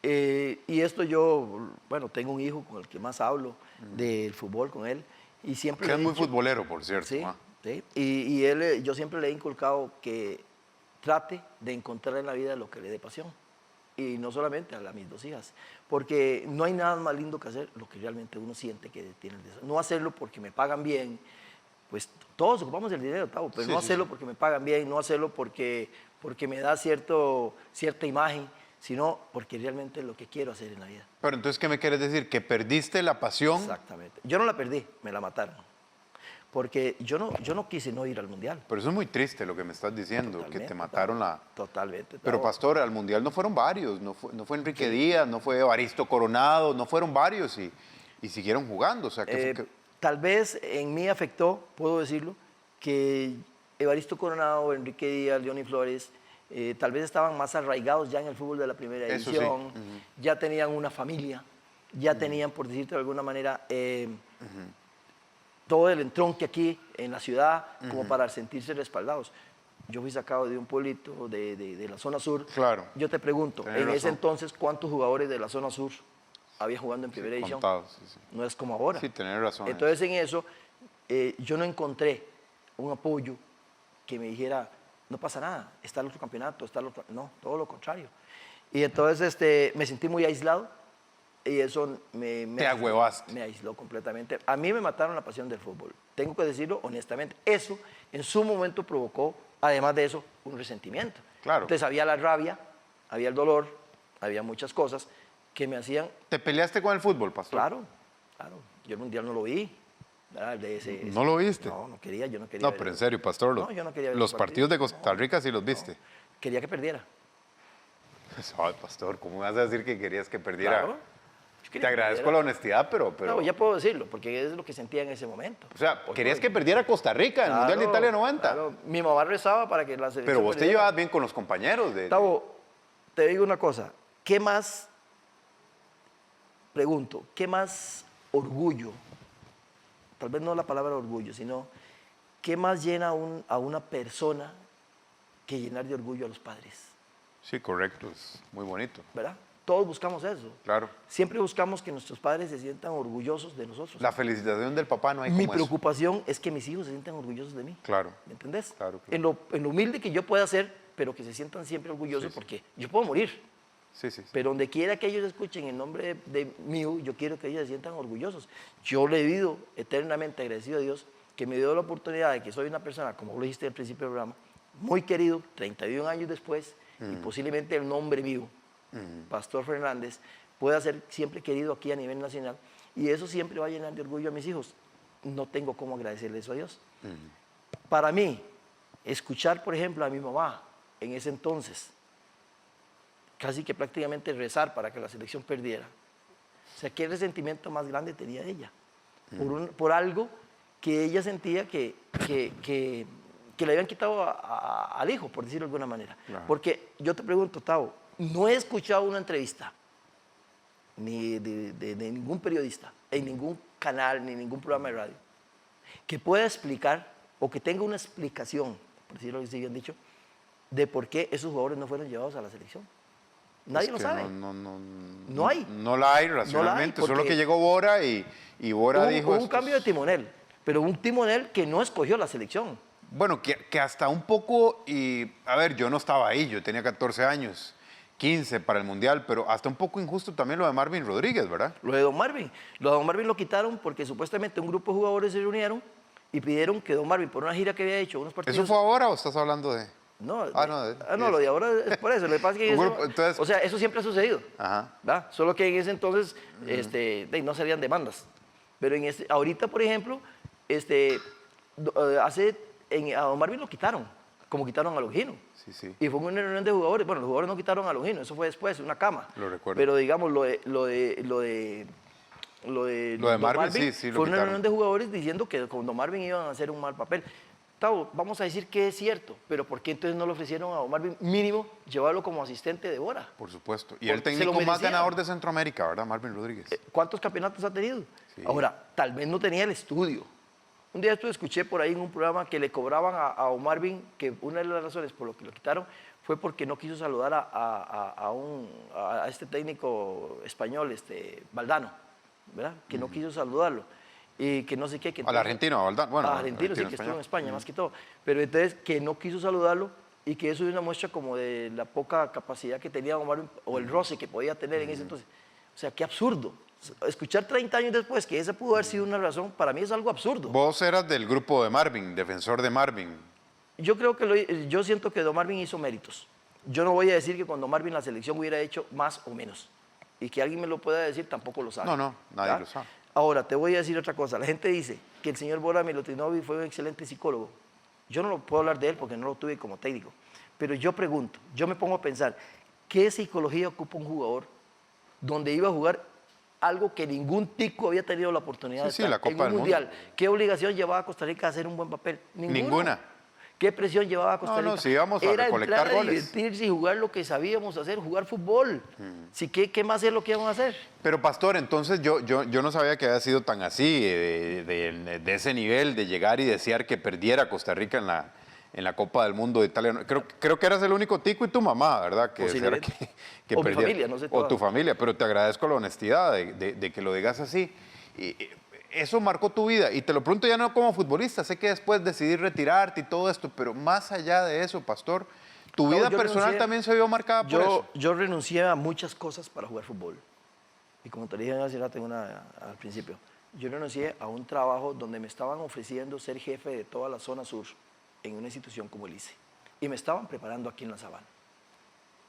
Y esto yo, bueno, tengo un hijo con el que más hablo del fútbol con él. Y siempre Que le es he muy dicho- futbolero, por cierto. Sí, ah. sí. Y él, yo siempre le he inculcado que trate de encontrar en la vida lo que le dé pasión. Y no solamente a mis 2 hijas. Porque no hay nada más lindo que hacer lo que realmente uno siente que tiene el deseo. No hacerlo porque me pagan bien. Pues todos ocupamos el dinero, Tavo, pero Sí, no sí, hacerlo sí. porque me pagan bien, no hacerlo porque me da cierta imagen, sino porque realmente es lo que quiero hacer en la vida. Pero entonces, ¿qué me quieres decir? ¿Que perdiste la pasión? Exactamente. Yo no la perdí, me la mataron. Porque yo no quise no ir al Mundial. Pero eso es muy triste lo que me estás diciendo, que Totalmente, te mataron la... Totalmente. Pero Tavo. Pastor, al Mundial no fueron varios, no fue Enrique Díaz, no fue Evaristo Coronado, no fueron varios y siguieron jugando. O sea, Tal vez en mí afectó, puedo decirlo, que Evaristo Coronado, Enrique Díaz, Leoni Flores, tal vez estaban más arraigados ya en el fútbol de la primera Eso sí. división, ya tenían una familia, ya tenían, por decirte de alguna manera, todo el entronque aquí en la ciudad como para sentirse respaldados. Yo fui sacado de un pueblito de la zona sur. Claro. Yo te pregunto, Tenés en ese razón. entonces, ¿cuántos jugadores de la zona sur había jugando en primera división? contados, sí. No es como ahora. Sí, tenés razón. Entonces en eso yo no encontré un apoyo que me dijera, no pasa nada, está el otro campeonato, está el otro... No, todo lo contrario. Y entonces me sentí muy aislado y eso Te agüevaste. me aisló completamente. A mí me mataron la pasión del fútbol, tengo que decirlo honestamente. Eso en su momento provocó, además de eso, un resentimiento. Claro. Entonces había la rabia, había el dolor, había muchas cosas que me hacían... ¿Te peleaste con el fútbol, Pastor? Claro. Yo el Mundial no lo vi. ¿verdad? ¿No lo viste? No, no quería, yo no quería. No, ver pero en el- serio, Pastor, No, yo no quería ver los el partidos de partido. Costa Rica sí los viste. Quería que perdiera. Ay, Pastor, ¿cómo vas a decir que querías que perdiera? Claro. Yo Te quería que agradezco la perdiera. honestidad, pero... No, ya puedo decirlo, porque es lo que sentía en ese momento. O sea, Hoy querías por que hoy. perdiera Costa Rica en el Mundial de Claro, Italia 90. claro. Mi mamá rezaba para que la selección Pero vos te perdiera. llevabas bien con los compañeros de... Tavo, te digo una cosa. ¿Qué más, pregunto, qué más orgullo, tal vez no la palabra orgullo, sino qué más llena a una persona que llenar de orgullo a los padres? Sí, correcto, es muy bonito. ¿Verdad? Todos buscamos eso. Claro. Siempre buscamos que nuestros padres se sientan orgullosos de nosotros. La felicitación del papá no hay Mi como eso. preocupación es que mis hijos se sientan orgullosos de mí. Claro. ¿Me entendés? Claro, claro. En lo humilde que yo pueda ser, pero que se sientan siempre orgullosos Sí, sí. porque yo puedo morir. Sí, sí, sí. Pero donde quiera que ellos escuchen el nombre de mío, yo quiero que ellos se sientan orgullosos. Yo le he vivido eternamente agradecido a Dios que me dio la oportunidad de que soy una persona, como lo dijiste al principio del programa, muy querido, 31 años después, y posiblemente el nombre mío, Pastor Fernández, pueda ser siempre querido aquí a nivel nacional. Y eso siempre va a llenar de orgullo a mis hijos. No tengo cómo agradecerle eso a Dios. Para mí, escuchar, por ejemplo, a mi mamá en ese entonces, casi que prácticamente rezar para que la selección perdiera. O sea, ¿qué resentimiento más grande tenía ella? Por algo que ella sentía que le habían quitado al hijo, por decirlo de alguna manera. Claro. Porque yo te pregunto, Tavo, no he escuchado una entrevista ni de ningún periodista, en ningún canal, ni ningún programa de radio, que pueda explicar o que tenga una explicación, por decirlo así bien dicho, de por qué esos jugadores no fueron llevados a la selección. Nadie lo sabe. No hay. No la hay racionalmente, porque solo que llegó Bora y Bora dijo... Hubo un cambio de timonel, pero un timonel que no escogió la selección. Bueno, que hasta un poco, y a ver, yo no estaba ahí, yo tenía 14 años, 15 para el Mundial, pero hasta un poco injusto también lo de Marvin Rodríguez, ¿verdad? Lo de Don Marvin. Lo de Don Marvin lo quitaron porque supuestamente un grupo de jugadores se reunieron y pidieron que Don Marvin, por una gira que había hecho, unos partidos... ¿Eso fue ahora o estás hablando de...? No, no, lo de ahora es por eso. Lo que pasa es que entonces, o sea, eso siempre ha sucedido. Ajá. ¿Verdad? Solo que en ese entonces no serían demandas. Pero ahorita, por ejemplo, a Don Marvin lo quitaron, como quitaron a Longino. Sí, sí. Y fue una reunión de jugadores. Bueno, los jugadores no quitaron a Longino, eso fue después, una cama. Lo recuerdo. Pero digamos, lo de Don Marvin, sí, fue una reunión de jugadores diciendo que con Don Marvin iban a hacer un mal papel. Tavo, vamos a decir que es cierto, pero ¿por qué entonces no le ofrecieron a Don Marvin mínimo llevarlo como asistente de Bora? Por supuesto. Y el técnico más ganador de Centroamérica, ¿verdad? Marvin Rodríguez. ¿Cuántos campeonatos ha tenido? Sí. Ahora, tal vez no tenía el estudio. Un día escuché por ahí en un programa que le cobraban a Don Marvin, que una de las razones por lo que lo quitaron fue porque no quiso saludar a este técnico español, Valdano, ¿verdad? Que no quiso saludarlo. Y que no sé qué. Al argentino, a Valdano. Bueno, al argentino, sí, que estuvo en España, más que todo. Pero entonces, que no quiso saludarlo y que eso es una muestra como de la poca capacidad que tenía Don Marvin o el roce que podía tener en ese entonces. O sea, qué absurdo. Escuchar 30 años después que esa pudo haber sido una razón, para mí es algo absurdo. Vos eras del grupo de Marvin, defensor de Marvin. Yo creo que yo siento que Don Marvin hizo méritos. Yo no voy a decir que con Don Marvin la selección hubiera hecho más o menos. Y que alguien me lo pueda decir tampoco lo sabe. No, nadie lo sabe. Ahora, te voy a decir otra cosa. La gente dice que el señor Bora Milutinovic fue un excelente psicólogo. Yo no lo puedo hablar de él porque no lo tuve como técnico. Pero yo pregunto, yo me pongo a pensar, ¿qué psicología ocupa un jugador donde iba a jugar algo que ningún tico había tenido la oportunidad de estar la Copa en un del mundial? Mundo. ¿Qué obligación llevaba a Costa Rica a hacer un buen papel? Ninguna. ¿Qué presión llevaba a Costa Rica? No, si íbamos a Era recolectar entrar a goles. divertirse y jugar lo que sabíamos hacer, jugar fútbol. Sí, ¿qué más es lo que íbamos a hacer? Pero Pastor, entonces yo no sabía que había sido tan así, de ese nivel, de llegar y desear que perdiera Costa Rica en la Copa del Mundo de Italia. Creo que eras el único tico y tu mamá, ¿verdad? Que deseara que o mi perdiera. familia, no sé. O tu familia, pero te agradezco la honestidad de que lo digas así. Y eso marcó tu vida. Y te lo pregunto ya no como futbolista, sé que después decidí retirarte y todo esto, pero más allá de eso, Pastor, tu vida personal también se vio marcada por eso. Yo renuncié a muchas cosas para jugar fútbol. Y como te dije al principio, yo renuncié a un trabajo donde me estaban ofreciendo ser jefe de toda la zona sur en una institución como el ICE. Y me estaban preparando aquí en La Sabana.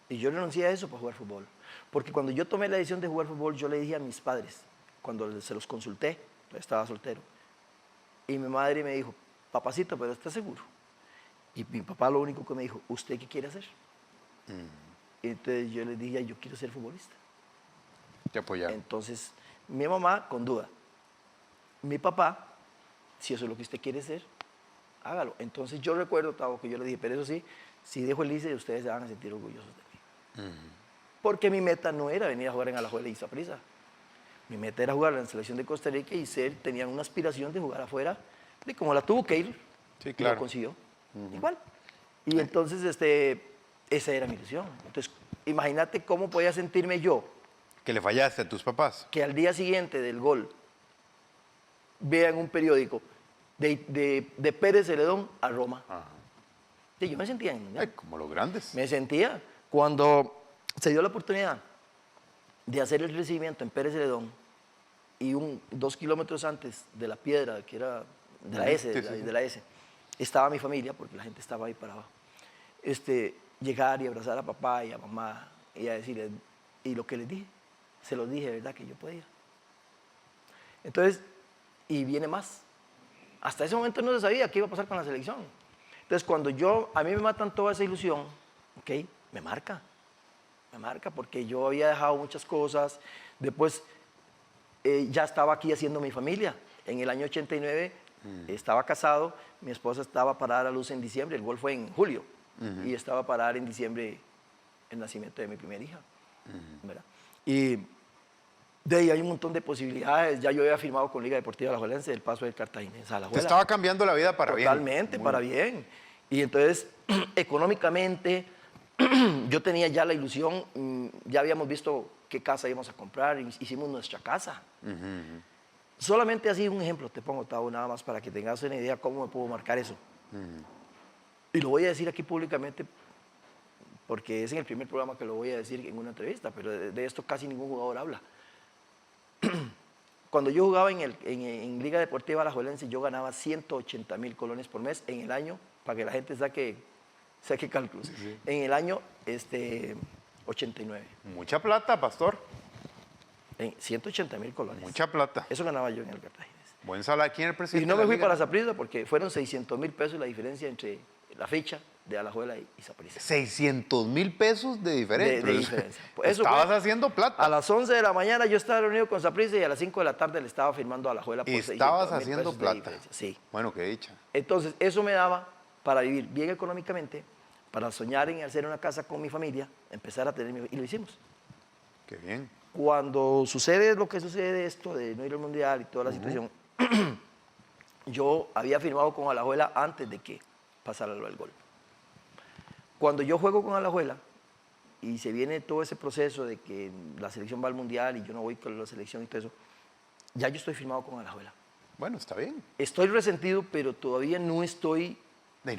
Y yo renuncié a eso para jugar fútbol. Porque cuando yo tomé la decisión de jugar fútbol, yo le dije a mis padres, cuando se los consulté, estaba soltero, y mi madre me dijo, papacito, ¿pero estás seguro? Y mi papá lo único que me dijo, ¿usted qué quiere hacer? Y entonces yo le dije, yo quiero ser futbolista. Te apoyaron. Entonces, mi mamá, con duda. Mi papá, si eso es lo que usted quiere hacer, hágalo. Entonces yo recuerdo, Tavo, que yo le dije, pero eso sí, si dejo el ICE, ustedes se van a sentir orgullosos de mí. Porque mi meta no era venir a jugar en Alajuela y Saprissa. Mi meta era jugar en la selección de Costa Rica y tenían una aspiración de jugar afuera, de como la tuvo Keylor, sí, y claro. lo consiguió. Igual. Y entonces, esa era mi ilusión. Entonces, imagínate cómo podía sentirme yo. Que le fallaste a tus papás. Que al día siguiente del gol vea en un periódico de Pérez Celedón a Roma. Y yo me sentía en el Mundial. Como los grandes. Me sentía. Cuando se dio la oportunidad de hacer el recibimiento en Pérez Celedón y 2 kilómetros antes de la piedra, que era de la S, de la S, estaba mi familia, porque la gente estaba ahí para abajo, llegar y abrazar a papá y a mamá y a decirles, y lo que les dije, se los dije, ¿verdad? Que yo podía. Entonces, y viene más. Hasta ese momento no se sabía qué iba a pasar con la selección. Entonces, cuando a mí me matan toda esa ilusión, ¿ok? Me marca porque yo había dejado muchas cosas. Después, ya estaba aquí haciendo mi familia. En el año 89 estaba casado, mi esposa estaba para dar a luz en diciembre, el gol fue en julio, y estaba para dar en diciembre el nacimiento de mi primera hija. ¿Verdad? Y de ahí hay un montón de posibilidades. Ya yo había firmado con Liga Deportiva Alajuelense el paso del Cartaginés a Alajuela. Te estaba cambiando la vida para bien. Totalmente, para bien. Y entonces, económicamente, yo tenía ya la ilusión, ya habíamos visto qué casa íbamos a comprar, hicimos nuestra casa. Solamente así un ejemplo te pongo, Tavo, nada más para que tengas una idea cómo me puedo marcar eso. Y lo voy a decir aquí públicamente porque es en el primer programa que lo voy a decir en una entrevista, pero de esto casi ningún jugador habla. Cuando yo jugaba en Liga Deportiva Alajuelense, yo ganaba 180,000 colones por mes en el año, para que la gente saque cálculos. Sí. En el año 89. Mucha plata, pastor. 180,000 colones. Mucha plata. Eso ganaba yo en el Cartaginés. Buen salario. ¿Quién es el presidente? Y no me fui para Saprissa porque fueron 600,000 pesos la diferencia entre la ficha de Alajuela y Saprissa. 600,000 pesos de diferencia. De diferencia. Eso estabas haciendo plata. A las 11 de la mañana yo estaba reunido con Saprissa y a las 5 de la tarde le estaba firmando a Alajuela por 600,000 pesos. Estabas haciendo plata. Sí. Bueno, qué dicha. Entonces, eso me daba para vivir bien económicamente, para soñar en hacer una casa con mi familia, empezar a tener y lo hicimos. Qué bien. Cuando sucede lo que sucede esto de no ir al Mundial y toda la situación, yo había firmado con Alajuela antes de que pasara lo del gol. Cuando yo juego con Alajuela y se viene todo ese proceso de que la selección va al Mundial y yo no voy con la selección y todo eso, ya yo estoy firmado con Alajuela. Bueno, está bien. Estoy resentido, pero todavía no estoy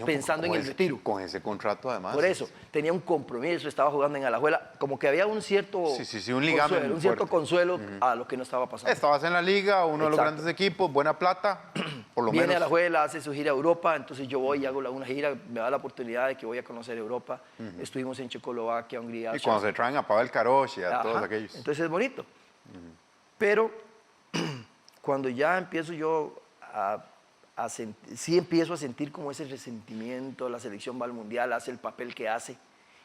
pensando en el retiro. Con ese contrato, además. Por eso, tenía un compromiso, estaba jugando en Alajuela, como que había un cierto un ligamento, un cierto consuelo a lo que no estaba pasando. Estabas en la liga, uno de los grandes equipos, buena plata, por lo menos. Viene a Alajuela, hace su gira a Europa, entonces yo voy y hago una gira, me da la oportunidad de que voy a conocer Europa. Estuvimos en Checoslovaquia, Hungría. Y cuando se traen a Pavel Karosh y a todos aquellos. Entonces es bonito. Pero cuando ya empiezo yo sí empiezo a sentir como ese resentimiento, la selección va al Mundial, hace el papel que hace,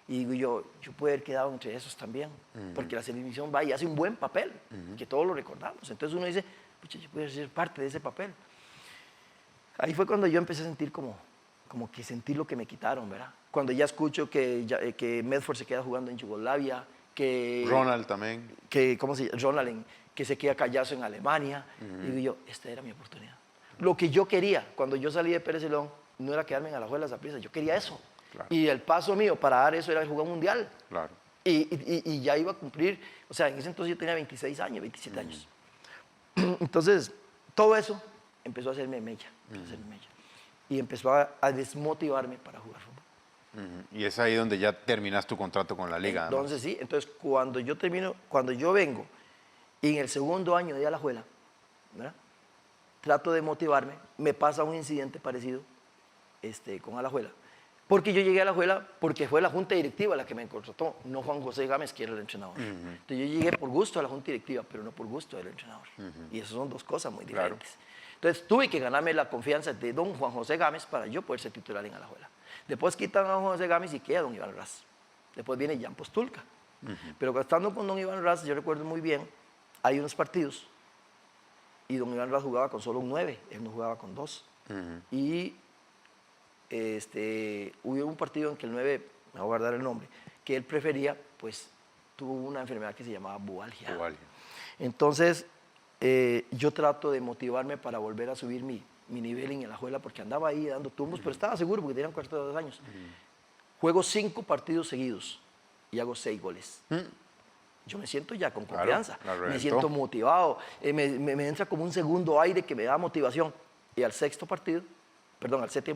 y digo yo puedo haber quedado entre esos también, porque la selección va y hace un buen papel, que todos lo recordamos. Entonces uno dice, pucha, yo puedo ser parte de ese papel. Ahí fue cuando yo empecé a sentir como que sentí lo que me quitaron, ¿verdad? Cuando ya escucho que Medford se queda jugando en Yugoslavia, que... Ronald también. ¿Cómo se llama? Ronald, que se queda Callazo en Alemania. Digo yo, esta era mi oportunidad. Lo que yo quería cuando yo salí de Pérez Celedón no era quedarme en Alajuela, Saprissa, yo quería eso. Claro. Y el paso mío para dar eso era jugar un mundial. Claro. Y ya iba a cumplir, o sea, en ese entonces yo tenía 26 años, 27 años. Entonces, todo eso empezó a hacerme mella. Y empezó a desmotivarme para jugar fútbol. Y es ahí donde ya terminas tu contrato con la liga. Entonces, sí, entonces cuando yo vengo y en el segundo año de Alajuela, ¿verdad? Trato de motivarme, me pasa un incidente parecido con Alajuela. Porque yo llegué a Alajuela porque fue la junta directiva la que me contrató, no Juan José Gámez, que era el entrenador. Entonces yo llegué por gusto a la junta directiva, pero no por gusto del entrenador. Y esas son dos cosas muy diferentes. Claro. Entonces tuve que ganarme la confianza de don Juan José Gámez para yo poder ser titular en Alajuela. Después quitan a Juan José Gámez y queda don Iván Raz. Después viene Jan Postulka. Pero estando con don Iván Raz, yo recuerdo muy bien, hay unos partidos y don Iván Raz jugaba con solo un 9, él no jugaba con 2. Y hubo un partido en que el 9, me voy a guardar el nombre, que él prefería, pues tuvo una enfermedad que se llamaba bubalgia. Entonces, yo trato de motivarme para volver a subir mi nivel en Alajuela, porque andaba ahí dando tumbos, pero estaba seguro porque tenía 42 años. Juego 5 partidos seguidos y hago 6 goles. Yo me siento ya con confianza, me siento motivado, me entra como un segundo aire que me da motivación. Y al séptimo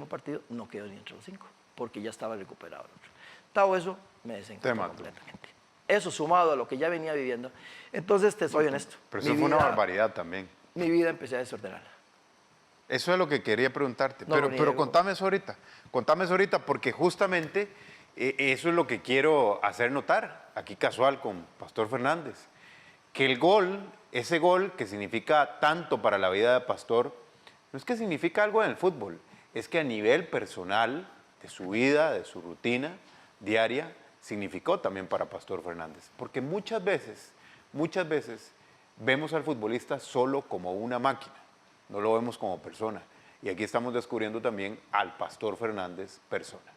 partido, no quedo ni entre los 5, porque ya estaba recuperado. Todo eso me desencanté completamente. Eso sumado a lo que ya venía viviendo. Entonces, te soy honesto. Pero eso fue una barbaridad también. Mi vida empecé a desordenarla. Eso es lo que quería preguntarte. Pero contame eso ahorita. Contame eso ahorita, porque justamente eso es lo que quiero hacer notar, aquí casual con Pastor Fernández. Que el gol, ese gol que significa tanto para la vida de Pastor, no es que significa algo en el fútbol, es que a nivel personal que su vida, de su rutina diaria, significó también para Pastor Fernández. Porque muchas veces vemos al futbolista solo como una máquina, no lo vemos como persona. Y aquí estamos descubriendo también al Pastor Fernández persona.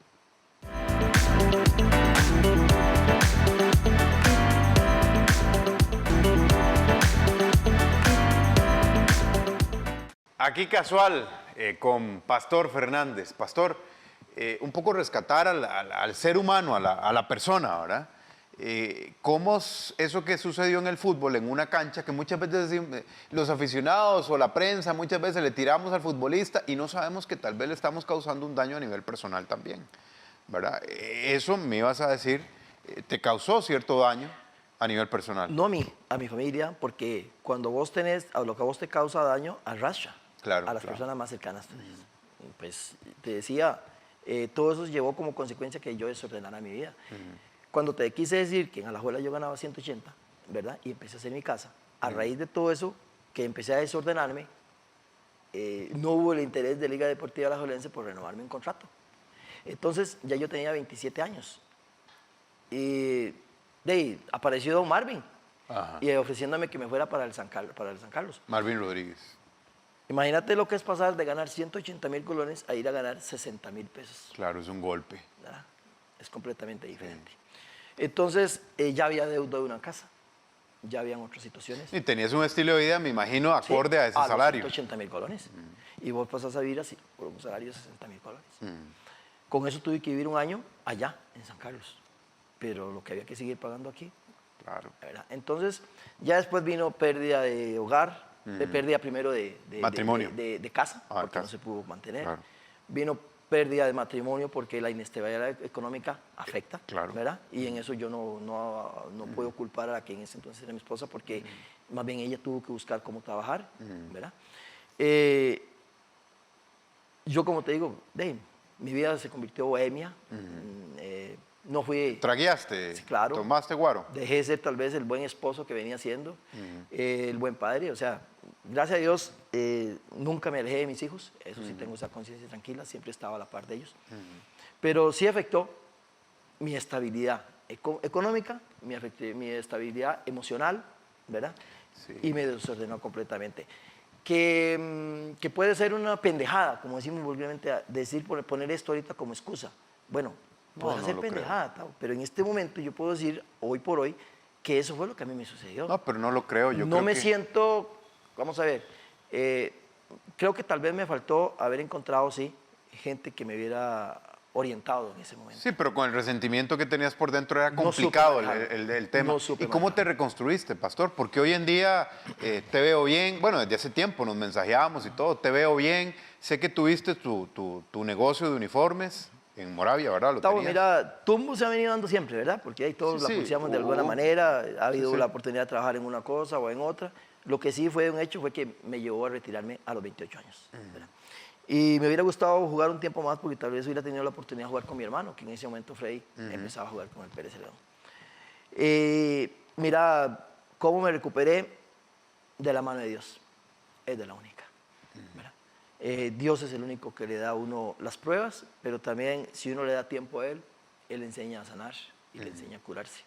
Aquí casual con Pastor Fernández. Pastor, un poco rescatar al ser humano, a la persona, ¿verdad? ¿Cómo es eso que sucedió en el fútbol, en una cancha, que muchas veces los aficionados o la prensa muchas veces le tiramos al futbolista y no sabemos que tal vez le estamos causando un daño a nivel personal también, ¿verdad? Eso me ibas a decir, te causó cierto daño a nivel personal. No a mi familia, porque cuando vos tenés, a lo que a vos te causa daño, arrastra Claro, a las claro. personas más cercanas. Pues te decía, todo eso llevó como consecuencia que yo desordenara mi vida. Cuando te quise decir que en Alajuela yo ganaba 180, ¿verdad? Y empecé a hacer mi casa. A raíz de todo eso, que empecé a desordenarme, no hubo el interés de Liga Deportiva Alajuelense por renovarme un contrato. Entonces, ya yo tenía 27 años. Y de ahí apareció Don Marvin, Ajá. y ofreciéndome que me fuera para el San Carlos. Marvin Rodríguez. Imagínate lo que es pasar de ganar 180,000 colones a ir a ganar 60,000 pesos. Claro, es un golpe. ¿Verdad? Es completamente diferente. Entonces, ya había deuda de una casa, ya habían otras situaciones. Y tenías un estilo de vida, me imagino, acorde a ese salario. 180,000 colones. Y vos pasás a vivir así, por un salario de 60,000 colones. Con eso tuve que vivir un año allá, en San Carlos. Pero lo que había que seguir pagando aquí. Claro. ¿Verdad? Entonces, ya después vino pérdida de hogar, pérdida primero de Matrimonio. de casa, Ah, porque casa. no se pudo mantener. Claro. Vino pérdida de matrimonio porque la inestabilidad económica afecta, Claro. ¿verdad? Y en eso yo no puedo culpar a la que en ese entonces era mi esposa, porque más bien ella tuvo que buscar cómo trabajar, ¿verdad? Yo, como te digo, mi vida se convirtió en bohemia. No fui... ¿Tragueaste? Sí, claro. ¿Tomaste guaro? Dejé de ser tal vez el buen esposo que venía siendo, el buen padre. O sea, gracias a Dios, nunca me alejé de mis hijos. Eso sí, tengo esa conciencia tranquila, siempre estaba a la par de ellos. Pero sí afectó mi estabilidad económica, mi estabilidad emocional, ¿verdad? Sí. Y me desordenó completamente. Que puede ser una pendejada, como decimos vulgarmente, decir, poner esto ahorita como excusa. Bueno, puede no ser lo pendejada, Tao, pero en este momento yo puedo decir, hoy por hoy, que eso fue lo que a mí me sucedió. No, pero no lo creo. Yo no creo me que... siento, vamos a ver, creo que tal vez me faltó haber encontrado, sí, gente que me hubiera orientado en ese momento. Sí, pero con el resentimiento que tenías por dentro era No complicado supe manejarlo. el tema. No supe ¿Y cómo manejarlo. te reconstruiste, pastor? Porque hoy en día te veo bien, bueno, desde hace tiempo nos mensajeábamos y todo, te veo bien, sé que tuviste tu negocio de uniformes en Moravia, ¿verdad? Lo Tavo, tenías. mira, tumbo se ha venido dando siempre, ¿verdad? Porque ahí todos Sí, la sí. pulseamos de alguna manera, ha habido sí. la oportunidad de trabajar en una cosa o en otra. Lo que sí fue un hecho fue que me llevó a retirarme a los 28 años, ¿verdad? Y me hubiera gustado jugar un tiempo más porque tal vez hubiera tenido la oportunidad de jugar con mi hermano, que en ese momento Freddy empezaba a jugar con el Pérez León. Mira, cómo me recuperé de la mano de Dios, es de la única, ¿verdad? Dios es el único que le da a uno las pruebas, pero también si uno le da tiempo a Él, Él le enseña a sanar y le enseña a curarse.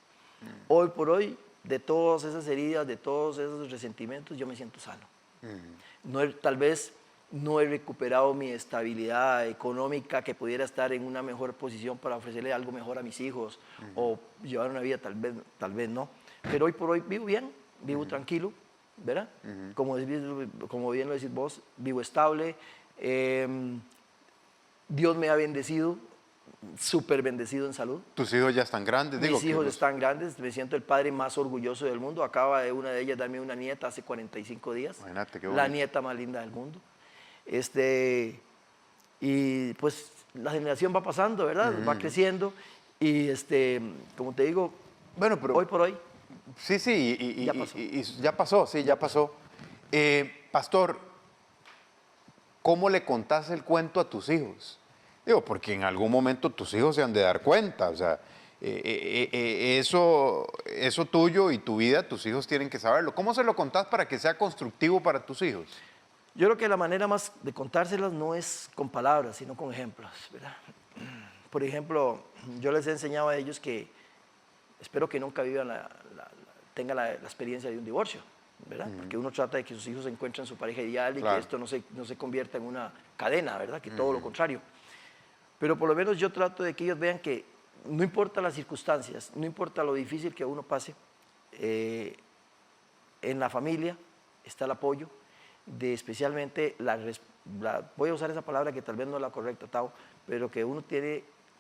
Hoy por hoy, de todas esas heridas, de todos esos resentimientos, yo me siento sano. Tal vez no he recuperado mi estabilidad económica, que pudiera estar en una mejor posición para ofrecerle algo mejor a mis hijos o llevar una vida, tal vez no. Pero hoy por hoy vivo bien, vivo tranquilo, ¿verdad? Como bien lo decís vos, vivo estable. Dios me ha bendecido, súper bendecido en salud. ¿Tus hijos ya están grandes? Digo, Mis hijos están grandes, me siento el padre más orgulloso del mundo. Acaba de una de ellas darme una nieta hace 45 días. Imagínate, qué la bonito. nieta más linda del mundo. Y pues la generación va pasando, ¿verdad? Va creciendo y como te digo, Bueno, pero... hoy por hoy. Sí, sí, y Ya pasó. ya pasó, sí, ya pasó. Pastor, ¿cómo le contás el cuento a tus hijos? Digo, porque en algún momento tus hijos se han de dar cuenta, o sea, eso tuyo y tu vida, tus hijos tienen que saberlo. ¿Cómo se lo contás para que sea constructivo para tus hijos? Yo creo que la manera más de contárselas no es con palabras, sino con ejemplos, ¿verdad? por ejemplo, yo les he enseñado a ellos que espero que nunca vivan tengan la experiencia de un divorcio, ¿verdad? Porque uno trata de que sus hijos encuentren su pareja ideal y Claro. que esto no se convierta en una cadena, ¿verdad? Que todo lo contrario. Pero por lo menos yo trato de que ellos vean que no importa las circunstancias, no importa lo difícil que uno pase, en la familia está el apoyo de especialmente voy a usar esa palabra que tal vez no es la correcta, Tao, pero que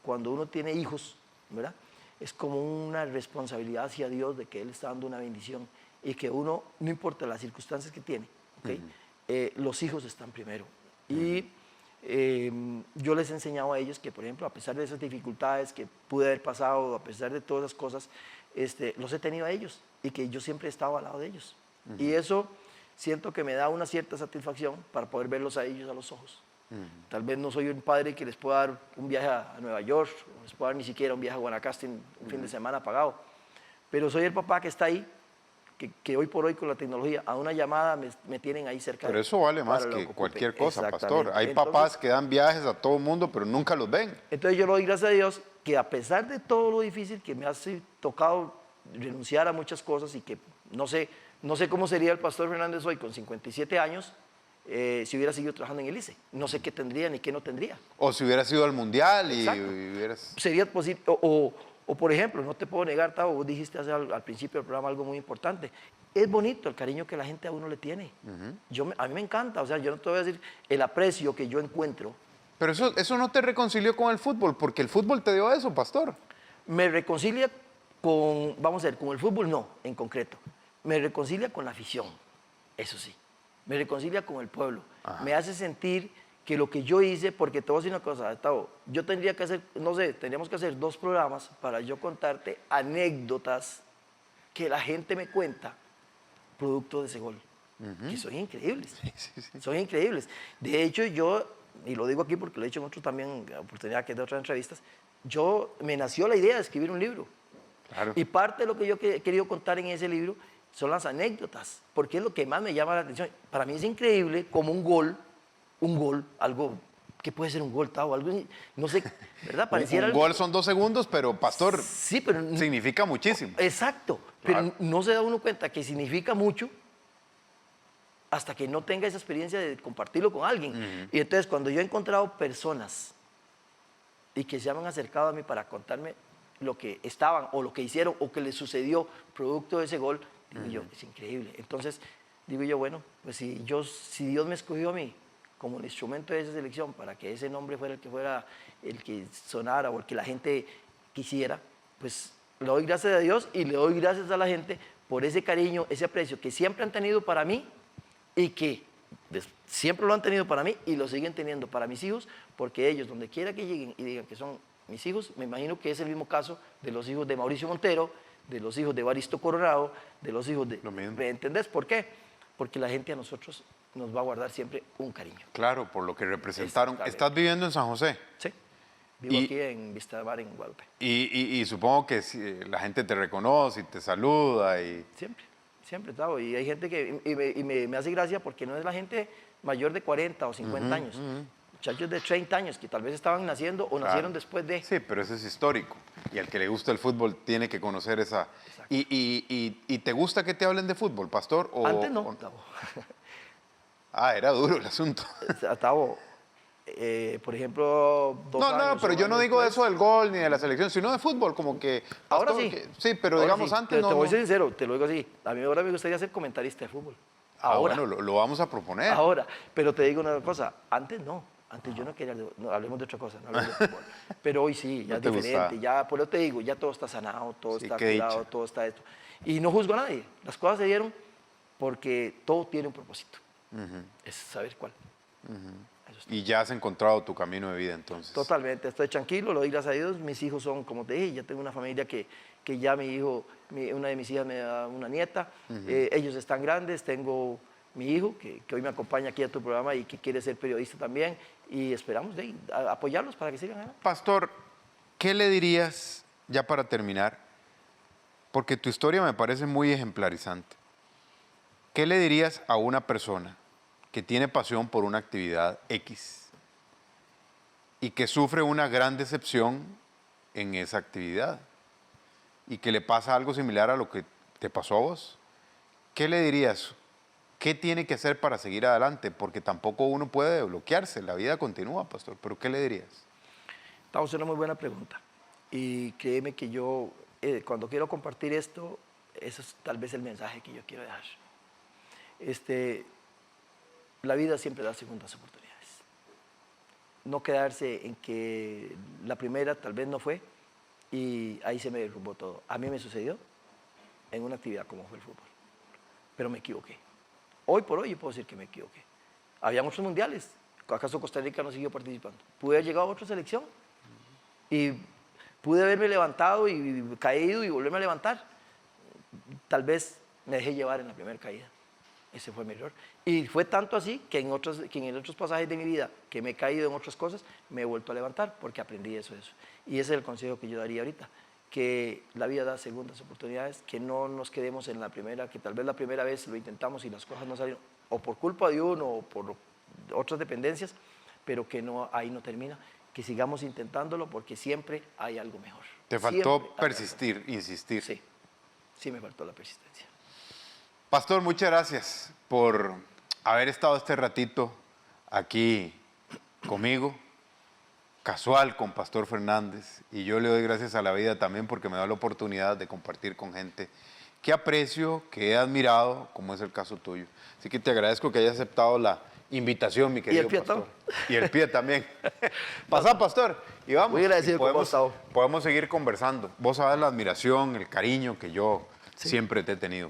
cuando uno tiene hijos, ¿verdad? Es como una responsabilidad hacia Dios de que Él está dando una bendición y que uno, no importa las circunstancias que tiene, ¿okay? Los hijos están primero. Y yo les he enseñado a ellos que, por ejemplo, a pesar de esas dificultades que pude haber pasado, a pesar de todas esas cosas, los he tenido a ellos y que yo siempre he estado al lado de ellos. Y eso siento que me da una cierta satisfacción para poder verlos a ellos a los ojos. Tal vez no soy un padre que les pueda dar un viaje a Nueva York, no les pueda dar ni siquiera un viaje a Guanacaste un fin de semana pagado, pero soy el papá que está ahí, que hoy por hoy con la tecnología, a una llamada me tienen ahí cerca. Pero eso vale más que cualquier cosa, pastor. Hay papás que dan viajes a todo el mundo, pero nunca los ven. Entonces yo le doy gracias a Dios que a pesar de todo lo difícil que me ha tocado renunciar a muchas cosas y que no sé cómo sería el pastor Fernández hoy con 57 años, si hubiera seguido trabajando en el ICE. No sé qué tendría ni qué no tendría. O si hubieras ido al Mundial y Exacto. hubieras... Sería posible, o por ejemplo, no te puedo negar, Tavo, vos dijiste al principio del programa algo muy importante. Es bonito el cariño que la gente a uno le tiene. A mí me encanta, o sea, yo no te voy a decir el aprecio que yo encuentro. Pero eso no te reconcilió con el fútbol, porque el fútbol te dio eso, pastor. Me reconcilia con, vamos a ver, con el fútbol no, en concreto. Me reconcilia con la afición, eso sí. Me reconcilia con el pueblo. Ajá. Me hace sentir que lo que yo hice, porque te voy a decir una cosa, Gustavo, yo tendría que hacer, no sé, tendríamos que hacer 2 programas para yo contarte anécdotas que la gente me cuenta producto de ese gol, que son increíbles, son increíbles. De hecho, yo, y lo digo aquí porque lo he dicho en otros también, oportunidad que de otras entrevistas, me nació la idea de escribir un libro. Claro. Y parte de lo que yo he querido contar en ese libro son las anécdotas, porque es lo que más me llama la atención. Para mí es increíble como un gol, algo que puede ser un gol, Tavo, algo, no sé, ¿verdad? Pareciera un gol son 2 segundos, pero pastor, sí, pero significa muchísimo. Exacto, claro. Pero no se da uno cuenta que significa mucho hasta que no tenga esa experiencia de compartirlo con alguien. Y entonces cuando yo he encontrado personas y que se han acercado a mí para contarme lo que estaban o lo que hicieron o que les sucedió producto de ese gol, digo yo, es increíble. Entonces, digo yo, bueno, pues si Dios me escogió a mí como el instrumento de esa selección para que ese nombre fuera el que sonara o el que la gente quisiera, pues le doy gracias a Dios y le doy gracias a la gente por ese cariño, ese aprecio que siempre han tenido para mí y que siempre lo han tenido para mí y lo siguen teniendo para mis hijos, porque ellos, donde quiera que lleguen y digan que son mis hijos, me imagino que es el mismo caso de los hijos de Mauricio Montero, de los hijos de Evaristo Coronado, de los hijos de... ¿Me entendés por qué? Porque la gente a nosotros nos va a guardar siempre un cariño. Claro, por lo que representaron. ¿Estás viviendo en San José? Sí, vivo aquí en Vista de Mar, en Guadalupe. Y supongo que la gente te reconoce y te saluda y... Siempre, Tavo. Y hay gente que me hace gracia porque no es la gente mayor de 40 o 50 años. Muchachos de 30 años que tal vez estaban naciendo o nacieron después de... Sí, pero eso es histórico. Y al que le gusta el fútbol tiene que conocer esa... ¿Y te gusta que te hablen de fútbol, pastor? Antes no, Tavo. Era duro el asunto. Tavo, por ejemplo, 2 años... No, pero yo no digo eso del gol ni de la selección, sino de fútbol, como que... Ahora pastor, sí. Sí, pero ahora digamos sí. antes no... Te voy a ser sincero, te lo digo así. A mí ahora me gustaría ser comentarista de fútbol. Ahora. Bueno, lo vamos a proponer. Ahora, pero te digo una cosa, antes no. Antes yo no quería, no, hablemos de otra cosa, no hablemos de fútbol. Pero hoy sí, ya es diferente, ya, por eso te digo, ya todo está sanado, todo está cuidado, todo está esto. Y no juzgo a nadie, las cosas se dieron porque todo tiene un propósito, es saber cuál. Y ya has encontrado tu camino de vida entonces. Totalmente, estoy tranquilo, lo doy gracias a Dios, mis hijos son, como te dije, ya tengo una familia que ya mi hijo, una de mis hijas me da una nieta, ellos están grandes, tengo... mi hijo, que hoy me acompaña aquí a tu programa y que quiere ser periodista también, y esperamos apoyarlos para que sigan adelante. Pastor, ¿qué le dirías, ya para terminar, porque tu historia me parece muy ejemplarizante, qué le dirías a una persona que tiene pasión por una actividad X y que sufre una gran decepción en esa actividad y que le pasa algo similar a lo que te pasó a vos. ¿Qué le dirías? ¿Qué tiene que hacer para seguir adelante? Porque tampoco uno puede bloquearse, la vida continúa, pastor, pero ¿qué le dirías? Esta es una muy buena pregunta. Y créeme que yo, cuando quiero compartir esto, eso es tal vez el mensaje que yo quiero dejar. La vida siempre da segundas oportunidades. No quedarse en que la primera tal vez no fue y ahí se me derrumbó todo. A mí me sucedió en una actividad como fue el fútbol, pero me equivoqué. Hoy por hoy yo puedo decir que me equivoqué. Habían otros mundiales. ¿Acaso Costa Rica no siguió participando? Pude haber llegado a otra selección y pude haberme levantado y caído y volverme a levantar. Tal vez me dejé llevar en la primera caída. Ese fue mi error. Y fue tanto así que en otros pasajes de mi vida que me he caído en otras cosas, me he vuelto a levantar porque aprendí eso. Y ese es el consejo que yo daría ahorita, que la vida da segundas oportunidades, que no nos quedemos en la primera, que tal vez la primera vez lo intentamos y las cosas no salieron, o por culpa de uno o por otras dependencias, pero que no, ahí no termina, que sigamos intentándolo porque siempre hay algo mejor. Te faltó persistir, insistir. Sí, sí me faltó la persistencia. Pastor, muchas gracias por haber estado este ratito aquí conmigo, casual con Pastor Fernández, y yo le doy gracias a la vida también porque me da la oportunidad de compartir con gente que aprecio, que he admirado, como es el caso tuyo. Así que te agradezco que hayas aceptado la invitación, mi querido pastor. Y el pie también. Pasá, pastor, y vamos. Muy agradecido con vos, Tavo. Podemos seguir conversando. Vos sabes la admiración, el cariño que yo siempre te he tenido.